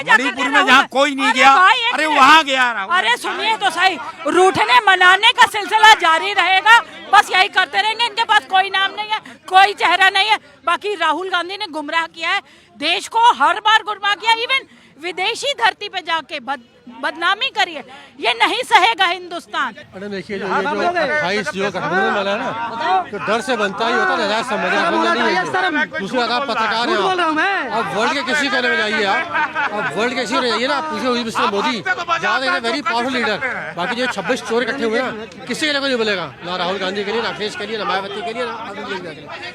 मणिपुर में जहाँ कोई नहीं गया, अरे वहाँ गया। अरे सुनिए तो सही, रूठने मनाने का सिलसिला जारी रहेगा, बस यही करते रहेंगे। इनके पास कोई नाम नहीं है, कोई चेहरा नहीं है। बाकी राहुल गांधी ने गुमराह किया है देश को, हर बार गुमराह किया, इवन विदेशी धरती पे जाके बदनामी करिए, ये नहीं सहेगा हिंदुस्तान। अरे देखिए, जो 28 जो गठबंधन वाला है ना, तो डर से बनता ही होता है, समझ। दूसरी बात, आप पत्रकार हैं, अब वर्ल्ड के किसी कोने में जाइए, आप अब वर्ल्ड के किसी में जाइए ना, पूछे मिस्टर मोदी ज़्यादा वेरी पावरफुल लीडर। बाकी जो 26 चोर इकट्ठे हुए ना, किसी के लिए नहीं बोलेगा, ना राहुल गांधी के लिए, ना अखिलेश के लिए, ना मायावती के लिए, ना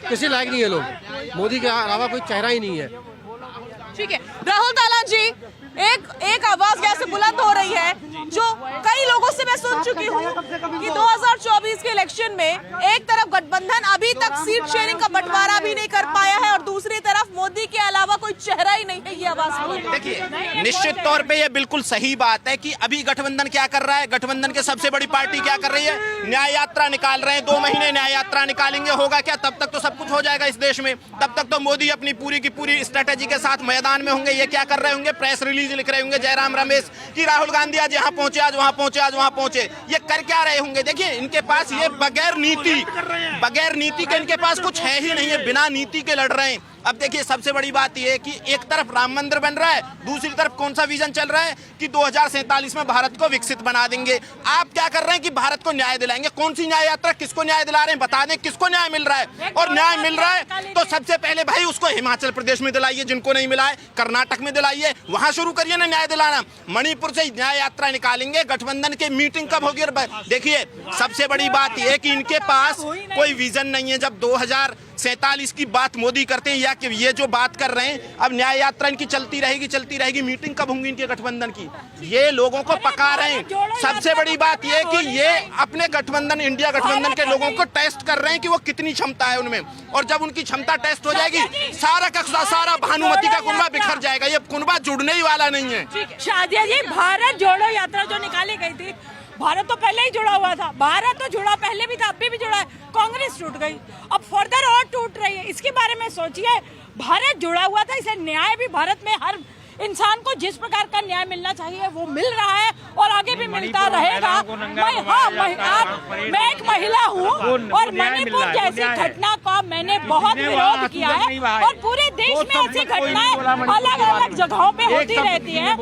किसी लायक नहीं है लोग। मोदी के अलावा कोई चेहरा ही नहीं है। ठीक है राहुल दाला जी, एक आवाज यहाँ से बुलंद हो रही है जो कई लोगों से मैं सुन चुकी हूँ कि 2024 के इलेक्शन में एक तरफ गठबंधन अभी तक सीट शेयरिंग का बंटवारा भी नहीं कर पाया है और दूसरी तरफ मोदी के अलावा कोई चेहरा ही नहीं है, ये आवाज। देखिए, निश्चित तौर पे ये बिल्कुल सही बात है कि अभी गठबंधन क्या कर रहा है, गठबंधन के सबसे बड़ी पार्टी क्या कर रही है, न्याय यात्रा निकाल रहे हैं। 2 महीने न्याय यात्रा निकालेंगे, होगा क्या? तब तक तो सब कुछ हो जाएगा इस देश में, तब तक तो मोदी अपनी पूरी की पूरी स्ट्रेटेजी के साथ मैदान में होंगे। ये क्या कर रहे होंगे? प्रेस रिलीज लिख रहे होंगे जयराम रमेश कि राहुल गांधी आज यहाँ पहुंचे, आज वहां पहुंचे, आज वहां पहुंचे। ये कर क्या रहे होंगे? देखिए, इनके पास ये बगैर नीति के इनके पास कुछ है ही नहीं है, बिना नीति के लड़ रहे हैं। अब देखिए, सबसे बड़ी बात यह है कि एक तरफ राम मंदिर बन रहा है, दूसरी तरफ कौन सा विजन चल रहा है कि 2047 में भारत को विकसित बना देंगे। आप क्या कर रहे हैं कि भारत को न्याय दिलाएंगे। कौन सी न्याय यात्रा, किसको न्याय दिला रहे हैं? बता दें किसको न्याय मिल रहा है। और न्याय मिल रहा है तो सबसे पहले भाई उसको हिमाचल प्रदेश में दिलाइए, जिनको नहीं मिला है कर्नाटक में दिलाइए, वहां शुरू करिए ना न्याय दिलाना। मणिपुर से न्याय यात्रा निकालेंगे, गठबंधन की मीटिंग कब होगी? देखिए, सबसे बड़ी बात यह है कि इनके पास कोई विजन नहीं है। जब 2047 की बात मोदी करते हैं या कि ये जो बात कर रहे हैं, अब न्याय यात्रा इनकी चलती रहेगी, मीटिंग कब होंगी इनके गठबंधन की? ये लोगों को पका रहे हैं। सबसे बड़ी बात ये कि ये अपने गठबंधन, इंडिया गठबंधन के लोगों को टेस्ट कर रहे हैं कि वो कितनी क्षमता है उनमें, और जब उनकी क्षमता टेस्ट हो जाएगी, सारा भानुमति का कुनबा बिखर जाएगा। ये कुनबा जुड़ने ही वाला नहीं है। शादिया जी, भारत जोड़ो यात्रा जो निकाली गई थी, भारत तो पहले ही जुड़ा हुआ था, भारत तो जुड़ा पहले भी था, अभी भी जुड़ा है। कांग्रेस टूट गई, अब फर्दर और टूट रही है। इसके बारे में सोचिए, भारत जुड़ा हुआ था, इसे न्याय भी भारत में हर इंसान को जिस प्रकार का न्याय मिलना चाहिए वो मिल रहा है और आगे भी मिलता रहेगा। मैं एक महिला हूँ और मणिपुर जैसी घटना का मैंने बहुत विरोध किया है और पूरे देश में ऐसी घटनाएं अलग अलग जगहों पे होती रहती है।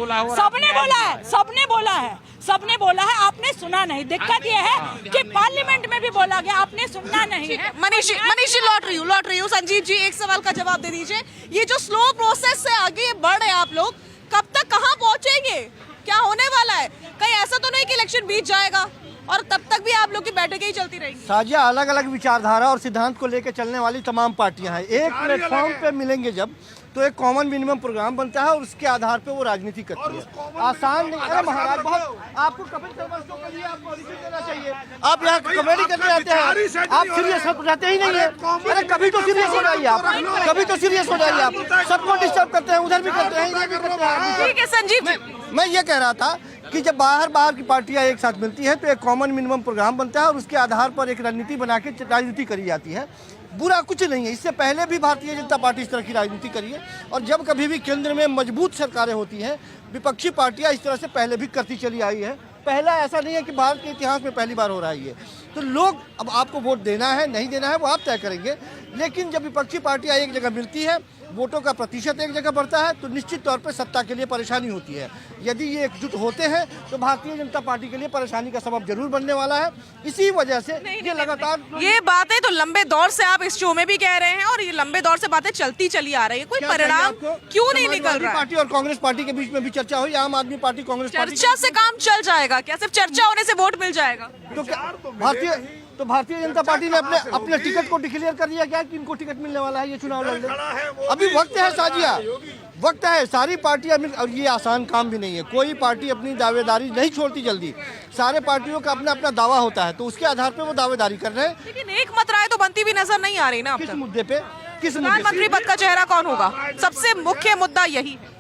सबने बोला है, आपने सुना नहीं। दिक्कत यह है कि पार्लियामेंट में भी बोला गया, आपने सुनना नहीं है। मनीषी लौट रही हूँ। संजीव जी, एक सवाल का जवाब दे दीजिए। ये जो स्लो प्रोसेस से आगे बढ़ रहे आप लोग, कब तक कहाँ पहुँचेंगे? क्या होने वाला है? कहीं ऐसा तो नहीं कि इलेक्शन बीत जाएगा और तब तक भी आप लोग की बैठकें ही चलती रहेंगी? साजिया, अलग अलग विचारधारा और सिद्धांत को लेकर चलने वाली तमाम पार्टियां हैं, एक प्लेटफॉर्म पे मिलेंगे जब, तो एक कॉमन मिनिमम प्रोग्राम बनता है और उसके आधार पे वो राजनीति करती है। आसान नहीं है महाराज, बहुत आपको कपिल शर्मा शो के लिए आपको ऑडिशन देना चाहिए। आप यहाँ कॉमेडी करने आते हैं, आप सीरियस रहते ही नहीं है। अरे कभी तो सीरियस हो जाइए आप, कभी तो सीरियस हो जाइए आप। सबको डिस्टर्ब करते हैं, उधर भी करते हैं, इधर भी करते हैं। ठीक है संजीव, मैं ये कह रहा था कि जब बाहर की पार्टियां एक साथ मिलती हैं तो एक कॉमन मिनिमम प्रोग्राम बनता है और उसके आधार पर एक रणनीति बना के राजनीति करी जाती है। बुरा कुछ नहीं है, इससे पहले भी भारतीय जनता पार्टी इस तरह की राजनीति करी है और जब कभी भी केंद्र में मजबूत सरकारें होती हैं, विपक्षी पार्टियां इस तरह से पहले भी करती चली आई है। पहला ऐसा नहीं है कि भारत के इतिहास में पहली बार हो रहा है ये। तो लोग अब आपको वोट देना है नहीं देना है वो आप तय करेंगे, लेकिन जब विपक्षी पार्टियां एक जगह मिलती है, वोटों का प्रतिशत एक जगह बढ़ता है तो निश्चित तौर पर सत्ता के लिए परेशानी होती है। यदि ये एकजुट होते हैं तो भारतीय जनता पार्टी के लिए परेशानी का सबब जरूर बनने वाला है। इसी वजह से ये लगातार ये बातें तो लंबे दौर से आप इस शो में भी कह रहे हैं और ये लंबे दौर से बातें चलती चली आ रही है, कोई परिणाम क्यों नहीं निकल रहा है? पार्टी और कांग्रेस पार्टी के बीच में भी चर्चा हुई, आम आदमी पार्टी कांग्रेस पार्टी चर्चा से काम चल जाएगा क्या? सिर्फ चर्चा होने से वोट मिल जाएगा? तो भारतीय जनता पार्टी ने अपने टिकट को डिक्लेयर कर दिया क्या कि इनको टिकट मिलने वाला है ये चुनाव लड़ने? अभी वक्त है साजिया, वक्त है। सारी पार्टियां मिल, और ये आसान काम भी नहीं है, कोई पार्टी अपनी दावेदारी नहीं छोड़ती जल्दी। सारे पार्टियों का अपना अपना दावा होता है तो उसके आधार पे वो दावेदारी कर रहे हैं। लेकिन एक मत राय तो बनती भी नजर नहीं आ रही ना। किस मुद्दे पे? प्रधानमंत्री पद का चेहरा कौन होगा? सबसे मुख्य मुद्दा यही है।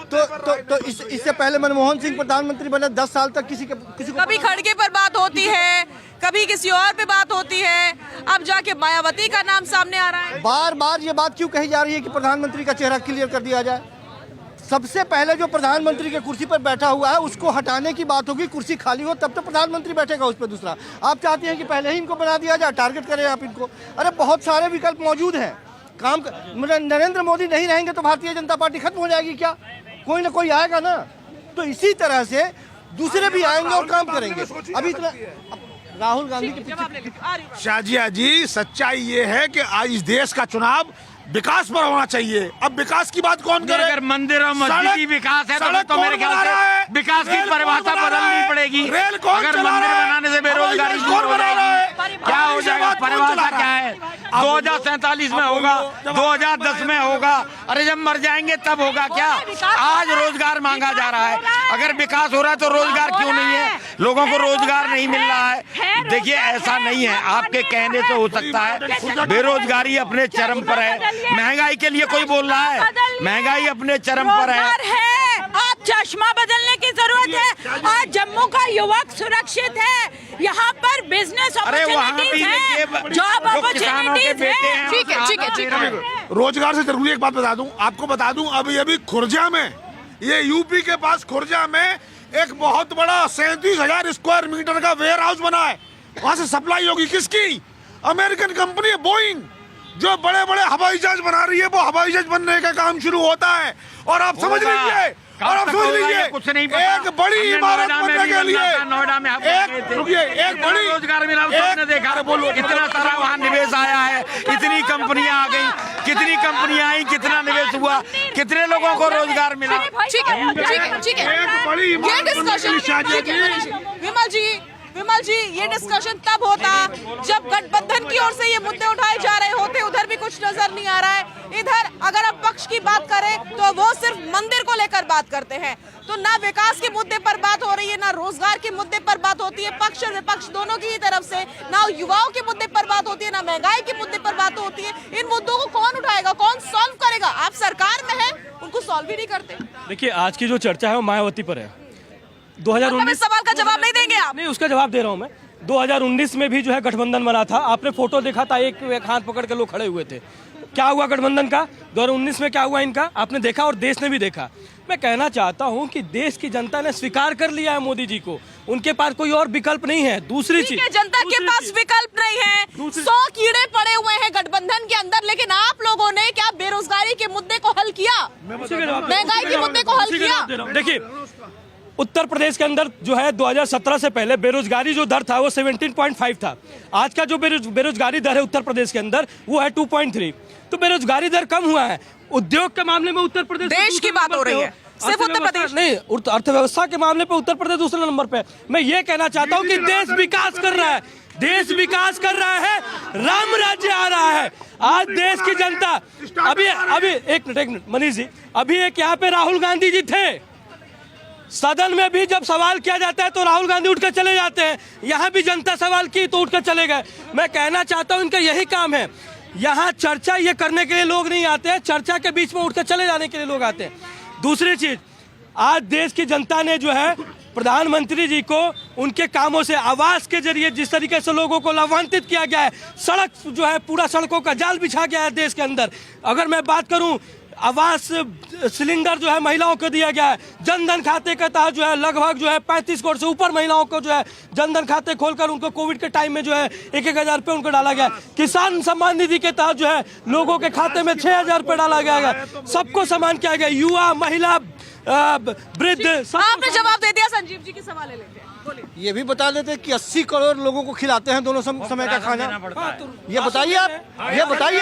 तो इससे पहले मनमोहन सिंह प्रधानमंत्री बने, 10 साल तक किसी को कभी खड़गे पर बात होती है, कभी किसी और पे बात होती है, अब जाके मायावती का नाम सामने आ रहा है। बार बार ये बात क्यों कही जा रही है कि प्रधानमंत्री का चेहरा क्लियर कर दिया जाए? सबसे पहले जो प्रधानमंत्री के कुर्सी पर बैठा हुआ है उसको हटाने की बात होगी, कुर्सी खाली हो तब तो प्रधानमंत्री बैठेगा उस पर दूसरा। आप चाहते हैं कि पहले ही इनको बना दिया जाए, टारगेट करें आप इनको? अरे बहुत सारे विकल्प मौजूद हैं। नरेंद्र मोदी नहीं रहेंगे तो भारतीय जनता पार्टी खत्म हो जाएगी क्या? कोई ना कोई आएगा ना। तो इसी तरह से दूसरे भी आएंगे और काम करेंगे। अभी इतना राहुल गांधी के पीछे शाजिया जी, सच्चाई ये है कि आज इस देश का चुनाव विकास पर होना चाहिए। अब विकास की बात कौन करे? अगर मंदिर और मस्जिद की विकास है तो मेरे ख्याल से विकास की परिभाषा बदलनी पड़ेगी। अगर मंदिर बनाने से बेरोजगारी दूर हो जाएगी, क्या हो जाएगा? परिभाषा क्या है? 2047 में होगा, 2010 में होगा, अरे जब मर जाएंगे तब होगा क्या? आज रोजगार मांगा जा रहा है, अगर विकास हो रहा है तो रोजगार क्यों नहीं है? लोगों को रोजगार नहीं मिल रहा है। देखिए ऐसा नहीं है, आपके कहने से हो सकता है बेरोजगारी अपने चरम पर है, महंगाई के लिए कोई बोल रहा है, महंगाई अपने चरम पर है। आप चश्मा बदलने की जरूरत है। आज जम्मू का युवक सुरक्षित है, यहाँ पर बिजनेस अपॉर्चुनिटीज है, जॉब अपॉर्चुनिटीज है। ठीक है। रोजगार से जरूरी एक बात आपको बता दूं अभी खुर्जा में, ये यूपी के पास खुर्जा में एक बहुत बड़ा 37,000 स्क्वायर मीटर का वेयर हाउस बना है। वहां से सप्लाई होगी किसकी? अमेरिकन कंपनी है बोइंग, जो बड़े बड़े हवाई जहाज बना रही है। वो हवाई जहाज बनने का काम शुरू होता है और आप समझ लीजिए, कुछ नहीं पता। एक बड़ी इमारत बनने के लिए नोएडा में एक बड़ी रोजगार मिला, सबने देखा। बोलो कितना सारा वहाँ निवेश आया है, इतनी कंपनियां आ गई, कितनी कंपनियां आई, कितना निवेश हुआ, कितने लोगों को रोजगार मिला। ठीक है। ये डिस्कशन विमल जी ये डिस्कशन तब होता जब गठबंधन की ओर से ये मुद्दे उठाए जा रहे होते। उधर भी कुछ नजर नहीं आ रहा है। इधर अगर आप पक्ष की बात करें तो वो सिर्फ मंदिर को लेकर बात करते हैं, तो ना विकास के मुद्दे पर बात हो रही है, ना रोजगार के मुद्दे पर बात होती है, पक्ष और विपक्ष दोनों की तरफ से, ना युवाओं के मुद्दे पर बात होती है, ना महंगाई के मुद्दे पर बात होती है। इन मुद्दों को कौन उठाएगा, कौन सॉल्व करेगा? आप सरकार में है, उनको सॉल्व ही नहीं करते। देखिए आज की जो चर्चा है वो मायावती पर है। 2019 सवाल का जवाब नहीं देंगे आप? नहीं, उसका जवाब दे रहा हूं मैं। 2019 में भी जो है गठबंधन बना था, आपने फोटो देखा था, एक हाथ पकड़ के लोग खड़े हुए थे। क्या हुआ गठबंधन का? 2019 में क्या हुआ इनका आपने देखा और देश ने भी देखा। मैं कहना चाहता हूं कि देश की जनता ने स्वीकार कर लिया है मोदी जी को, उनके पास कोई और विकल्प नहीं है। दूसरी चीज, जनता के पास विकल्प नहीं है। 100 कीड़े पड़े हुए हैं गठबंधन के अंदर, लेकिन आप लोगों ने क्या बेरोजगारी के मुद्दे को हल किया? महंगाई के मुद्दे को हल किया? देखिए उत्तर प्रदेश के अंदर जो है 2017 से पहले बेरोजगारी जो दर था वो 17.5 था। आज का जो बेरोजगारी दर है उत्तर प्रदेश के अंदर वो है 2.3। तो बेरोजगारी दर कम हुआ है। उद्योग के मामले में उत्तर प्रदेश देश की बात हो रही है। सिर्फ उत्तर प्रदेश नहीं, अर्थव्यवस्था के मामले पे उत्तर प्रदेश दूसरे नंबर पे। मैं ये कहना चाहता हूँ कि देश विकास कर रहा है, देश विकास कर रहा है, राम राज्य आ रहा है। आज देश की जनता अभी एक मिनट मनीष जी, अभी एक यहाँ पे राहुल गांधी जी थे, सदन में भी जब सवाल किया जाता है तो राहुल गांधी उठकर चले जाते हैं। यहाँ भी जनता सवाल की तो उठकर चले गए। मैं कहना चाहता हूँ इनका यही काम है, यहाँ चर्चा ये करने के लिए लोग नहीं आते हैं, चर्चा के बीच में उठकर चले जाने के लिए लोग आते हैं। दूसरी चीज, आज देश की जनता ने जो है प्रधानमंत्री जी को उनके कामों से, आवास के जरिए जिस तरीके से लोगों को लाभान्वित किया गया है, सड़क जो है पूरा सड़कों का जाल बिछा गया है देश के अंदर। अगर मैं बात करूं, आवास सिलेंडर जो है महिलाओं को दिया गया है, जनधन खाते के तहत जो है लगभग जो है 35 करोड़ से ऊपर महिलाओं को जो है जनधन खाते खोलकर उनको कोविड के टाइम में जो है 1,000 रुपये उनको डाला गया। किसान सम्मान निधि के तहत जो है लोगों के खाते में 6,000 रुपये डाला गया, सबको सम्मान किया गया, युवा, महिला, वृद्ध। आपने जवाब दे दिया, संजीव जी की सवाल ले लेते हैं, बोलिए। ये भी बता देते हैं कि 80 करोड़ लोगों को खिलाते हैं दोनों समय का खाना। ये बताइए आप, ये बताइए,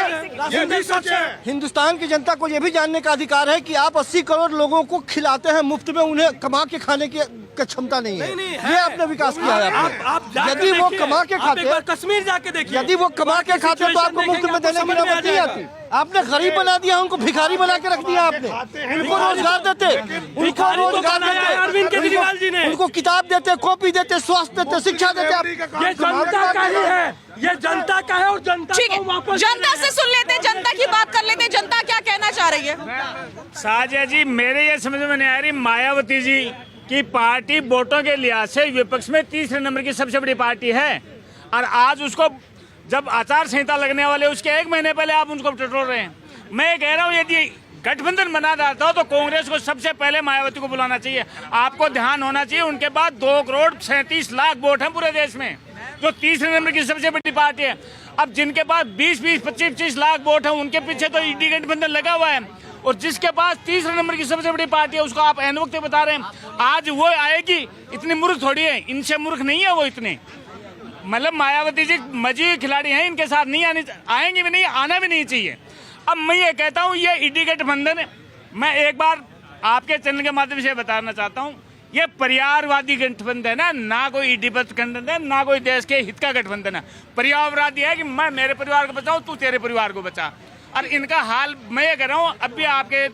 हिंदुस्तान की जनता को ये भी जानने का अधिकार है कि आप 80 करोड़ लोगों को खिलाते हैं मुफ्त में, उन्हें कमा के खाने की क्षमता नहीं है। ये आपने विकास किया है आपने। यदि वो कमा के खाते, कश्मीर जाके देखिए, यदि वो कमा के खाते तो आपको मुफ्त में देने की नौबत नहीं आती। आपने गरीब बना दिया, उनको भिखारी बना के रख दिया आपने। उनको रोजगार देते, उनको रोजगार देते, अरविंद केजरीवाल जी ने उनको किताब देते, कॉपी देते, स्वास्थ्य देते, शिक्षा देते। ये जनता का ही है, ये जनता का है और जनता ठीक है, जनता से सुन लेते हैं, जनता की बात कर लेते हैं, जनता क्या कहना चाह रही है। साजिया जी, मेरे ये समझ में नहीं आ रही, मायावती जी की पार्टी वोटों के लिहाज से विपक्ष में तीसरे नंबर की सबसे बड़ी पार्टी है, और आज उसको जब आचार संहिता लगने वाले उसके 1 महीने पहले आप उनको टटोल रहे हैं। मैं कह रहा हूँ यदि गठबंधन बना जाता हो तो कांग्रेस को सबसे पहले मायावती को बुलाना चाहिए। आपको ध्यान होना चाहिए, उनके बाद 2 करोड़ 37 लाख वोट हैं पूरे देश में, जो तीसरे नंबर की सबसे बड़ी पार्टी है। अब जिनके पास 20-20, 25-25 लाख वोट है, उनके पीछे तो ईडी गठबंधन लगा हुआ है, और जिसके पास तीसरे नंबर की सबसे बड़ी पार्टी है उसको आप एन वक्त बता रहे हैं। आज वो आएगी, इतनी मूर्ख थोड़ी है, इनसे मूर्ख नहीं है वो इतने। मतलब मायावती जी मजी खिलाड़ी हैं, इनके साथ नहीं आएंगे भी नहीं, आना भी नहीं चाहिए। अब मैं ये कहता हूँ, ये ईडी गठबंधन, मैं एक बार आपके चैनल के माध्यम से बताना चाहता हूँ, ये परिवारवादी गठबंधन है, ना कोई ईडी गठबंधन है, ना कोई देश के हित का गठबंधन है। परिवारवादी है कि मैं मेरे परिवार को बचाऊं, तू तेरे परिवार को बचा। और इनका हाल मैं ये कह रहा हूँ, अब भी आपके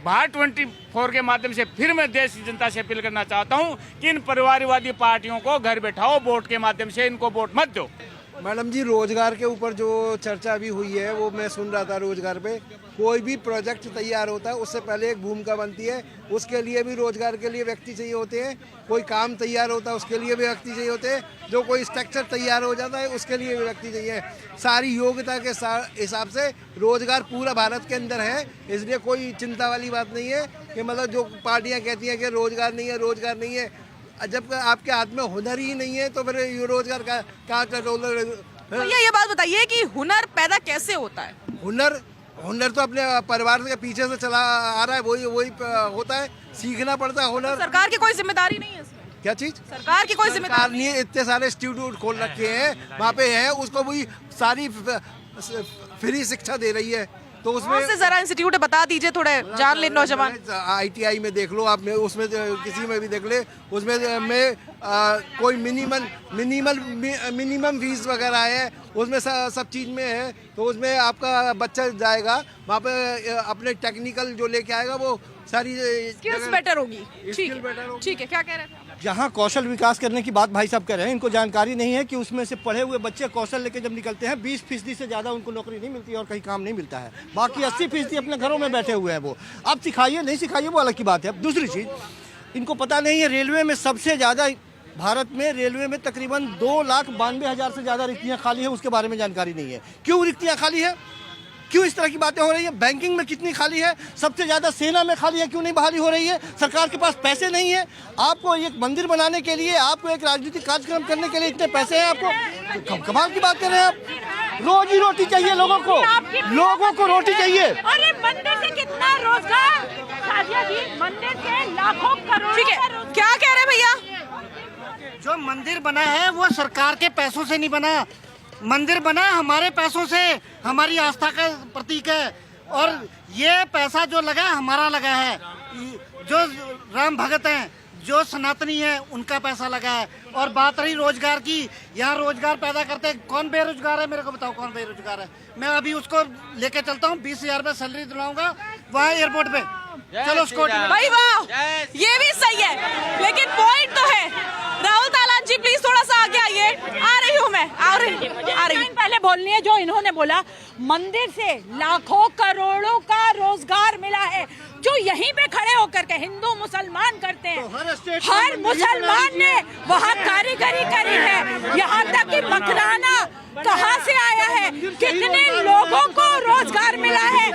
भारत 24 के माध्यम से फिर मैं देश की जनता से अपील करना चाहता हूँ कि इन परिवारवादी पार्टियों को घर बैठाओ, वोट के माध्यम से इनको वोट मत दो। मैडम जी, रोजगार के ऊपर जो चर्चा अभी हुई है वो मैं सुन रहा था। रोजगार पे कोई भी प्रोजेक्ट तैयार होता है उससे पहले एक भूमिका बनती है, उसके लिए भी रोजगार के लिए व्यक्ति चाहिए होते हैं। कोई काम तैयार होता है उसके लिए भी व्यक्ति चाहिए होते हैं, जो कोई स्ट्रक्चर तैयार हो जाता है उसके लिए भी व्यक्ति चाहिए। सारी योग्यता के हिसाब से रोजगार पूरा भारत के अंदर है, इसलिए कोई चिंता वाली बात नहीं है कि मतलब जो पार्टियाँ कहती हैं कि रोजगार नहीं है, रोजगार नहीं है। जब आपके हाथ में हुनर ही नहीं है तो फिर ये रोजगार कहाँ का भैया ये बात बताइए कि हुनर पैदा कैसे होता है। हुनर तो अपने परिवार के पीछे से चला आ रहा है, वही होता है, सीखना पड़ता है हुनर। सरकार की कोई जिम्मेदारी नहीं है इसमें? क्या चीज? सरकार की कोई जिम्मेदारी नहीं है, इतने सारे इंस्टीट्यूट खोल रखे हैं वहाँ पे है, उसको वही सारी फ्री शिक्षा दे रही है। तो उसमें से जरा इंस्टीट्यूट बता दीजिए, थोड़े जान ले नौजवान। ITI में देख लो आप, उसमें किसी में भी देख ले, उसमें में कोई मिनिमम फीस वगैरह है, उसमें सब चीज़ में है। तो उसमें आपका बच्चा जाएगा वहाँ पे अपने टेक्निकल जो लेके आएगा वो सारी स्किल्स बेटर होगी। ठीक है, क्या कह रहे हैं? जहाँ कौशल विकास करने की बात भाई साहब कह रहे हैं, इनको जानकारी नहीं है कि उसमें से पढ़े हुए बच्चे कौशल लेके जब निकलते हैं 20% से ज़्यादा उनको नौकरी नहीं मिलती और कहीं काम नहीं मिलता है। बाकी 80% अपने घरों में बैठे हुए हैं। वो अब सिखाइए नहीं सिखाइए वो अलग की बात है। दूसरी चीज़, इनको पता नहीं है रेलवे में सबसे ज़्यादा, भारत में रेलवे में तकरीबन 2,92,000 से ज़्यादा रिक्तियाँ खाली हैं, उसके बारे में जानकारी नहीं है। क्यों रिक्तियाँ खाली है, क्यों इस तरह की बातें हो रही है? बैंकिंग में कितनी खाली है, सबसे ज़्यादा सेना में खाली है, क्यों नहीं बहाली हो रही है? सरकार के पास पैसे नहीं है। आपको एक मंदिर बनाने के लिए, आपको एक राजनीतिक कार्यक्रम करने के लिए इतने पैसे हैं आपको? कमाल की बात कर रहे हैं आप। रोजी रोटी चाहिए लोगों को रोटी चाहिए। अरे मंदिर से कितना रोजगार, साजिया जी, मंदिर से लाखों करोड़। ठीक है, क्या कह रहे हैं भैया? जो मंदिर बना है वो सरकार के पैसों से नहीं बना, मंदिर बना हमारे पैसों से, हमारी आस्था का प्रतीक है। और ये पैसा जो लगा हमारा लगा है, जो राम भगत हैं, जो सनातनी है, उनका पैसा लगा है। और बात रही रोजगार की, यहाँ रोजगार पैदा करते हैं। कौन बेरोजगार है, मेरे को बताओ कौन बेरोजगार है? मैं अभी उसको लेके चलता हूँ, 20,000 में सैलरी दिलाऊंगा वहाँ एयरपोर्ट पे। चलो उसको भाई वाह, ये भी सही है, लेकिन पॉइंट तो है। राहुल तालान जी प्लीज थोड़ा सा आगे आइए। आ रही हूँ मैं, आ रही हूँ। पहले बोलनी है जो इन्होंने बोला, मंदिर से लाखों करोड़ों का रोजगार मिला है, जो यहीं पे खड़े होकर के हिंदू मुसलमान करते हैं। तो हर मुसलमान ने वहाँ कारीगरी करी है, यहाँ तक कि मकराना कहाँ से आया है, कितने लोगों को रोजगार मिला है।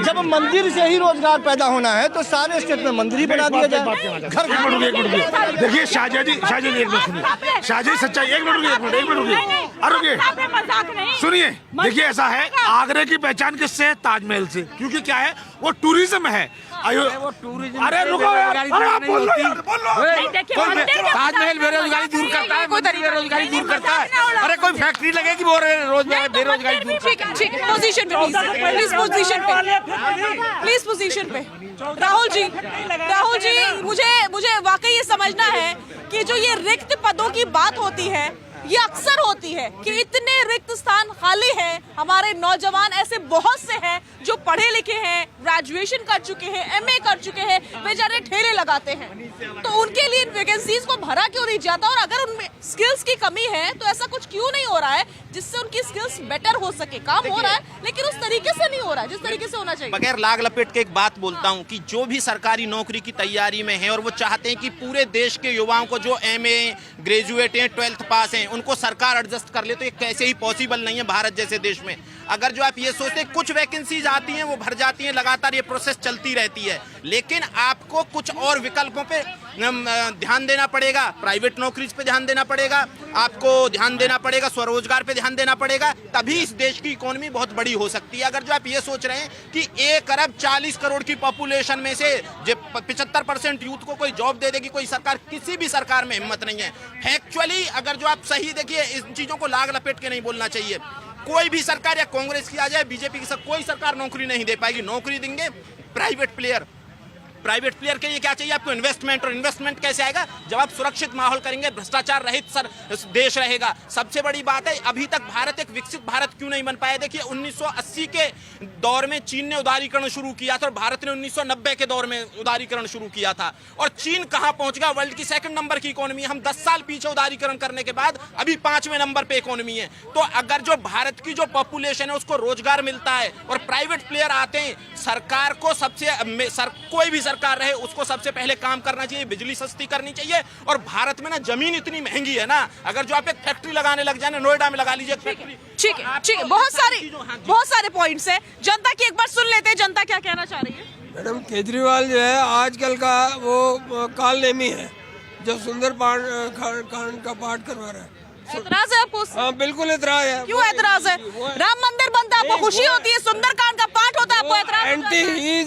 जब मंदिर से ही रोजगार पैदा होना है तो सारे स्टेट में मंदिर ही बना दिया जाए। घर देखिए शाहजी एक मिनट सुनिए, शाहजी सच्चाई, एक मिनट रुकिए, सुनिए। देखिए ऐसा है, आगरे की पहचान किससे है? ताजमहल से, क्योंकि क्या है वो टूरिज्म है। अरे रुको यार, अरे आप बोल लो, ताजमहल बेरोजगारी दूर करता है, बेरोजगारी दूर करता है। अरे कोई फैक्ट्री लगेगी वो रोजगार बेरोजगारी दूर करता है। ठीक है, पोजीशन पे प्लीज पोजीशन पे। राहुल जी मुझे वाकई ये समझना है कि जो ये रिक्त पदों की बात होती है, ये अक्सर होती है कि इतने रिक्त स्थान खाली हैं। हमारे नौजवान ऐसे बहुत से हैं जो पढ़े लिखे हैं, ग्रेजुएशन कर चुके हैं, एमए कर चुके हैं, बेचारे ठेले लगाते हैं, तो उनके लिए इन वैकेंसीज को भरा क्यों नहीं जाता? और अगर उनमें स्किल्स की कमी है तो ऐसा कुछ क्यों नहीं हो रहा है जिससे उनकी स्किल्स बेटर हो सके? काम हो रहा है लेकिन उस तरीके से नहीं हो रहा है जिस तरीके से होना चाहिए। बगैर लाग लपेट के एक बात बोलता हूं कि जो भी सरकारी नौकरी की तैयारी में है और वो चाहते हैं कि पूरे देश के युवाओं को जो एमए ग्रेजुएट हैं, 12th पास हैं, उनको सरकार एडजस्ट कर ले, तो ये कैसे ही पॉसिबल नहीं है भारत जैसे देश में। अगर जो आप ये सोचते हैं कुछ वैकेंसीज आती हैं वो भर जाती हैं, लगातार ये प्रोसेस चलती रहती है, लेकिन आपको कुछ और विकल्पों पे ध्यान देना पड़ेगा। प्राइवेट नौकरी पे ध्यान देना पड़ेगा, आपको ध्यान देना पड़ेगा, स्वरोजगार पे ध्यान देना पड़ेगा, तभी इस देश की इकोनॉमी बहुत बड़ी हो सकती है। अगर जो आप ये सोच रहे हैं कि 1 अरब 40 करोड़ की पॉपुलेशन में से 75% यूथ को कोई जॉब दे देगी कोई सरकार, किसी भी सरकार में हिम्मत नहीं है। फैक्चुअली अगर जो आप सही देखिए, इन चीजों को लाग लपेट के नहीं बोलना चाहिए। कोई भी सरकार, या कांग्रेस की आ जाए, बीजेपी की, कोई सरकार नौकरी नहीं दे पाएगी। नौकरी देंगे प्राइवेट प्लेयर के लिए क्या चाहिए आपको? इन्वेस्टमेंट। और इन्वेस्टमेंट कैसे आएगा? जब आप सुरक्षित माहौल करेंगे, भ्रष्टाचार रहित देश रहेगा। सबसे बड़ी बात है, अभी तक भारत एक विकसित भारत क्यों नहीं बन पाया? देखिए 1980 के दौर में चीन ने उदारीकरण शुरू किया था और भारत ने 1990 के दौर में उदारीकरण शुरू किया था, और चीन कहां पहुंच गया? वर्ल्ड की 2nd नंबर की इकोनॉमी। हम 10 साल पीछे उदारीकरण करने के बाद अभी 5वें नंबर पे इकोनॉमी है। तो अगर जो भारत की जो पॉपुलेशन है उसको रोजगार मिलता है और प्राइवेट प्लेयर आते हैं, सरकार को कोई भी सरकार रहे उसको सबसे पहले काम करना चाहिए, बिजली सस्ती करनी चाहिए। और भारत में ना जमीन इतनी महंगी है ना, अगर जो आप एक फैक्ट्री लगाने लग जाए, नोएडा में लगा लीजिए फैक्ट्री। ठीक है, बहुत सारे पॉइंट्स हैं। जनता की एक बार सुन लेते हैं, जनता क्या कहना चाह रही है। मैडम केजरीवाल जो है आजकल का वो कालनेमी है, जो सुंदर कांड का पाठ करवा रहा है। एतराज है आपको? हाँ बिल्कुल एतराज है। क्यों एतराज है? राम मंदिर बनता है आपको खुशी होती है, सुंदरकांड का पाठ होता है आपको एतराज?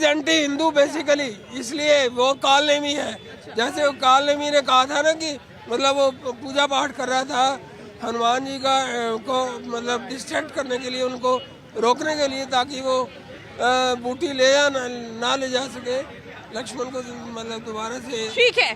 एंटी हिंदू बेसिकली, इसलिए वो कालनेमी है। जैसे वो कालनेमी ने कहा था ना कि मतलब वो पूजा पाठ कर रहा था हनुमान जी को मतलब डिस्ट्रैक्ट करने के लिए, उनको रोकने के लिए, ताकि वो बूटी ले या ना ले जा सके लक्ष्मण को, मतलब दोबारा से। ठीक है।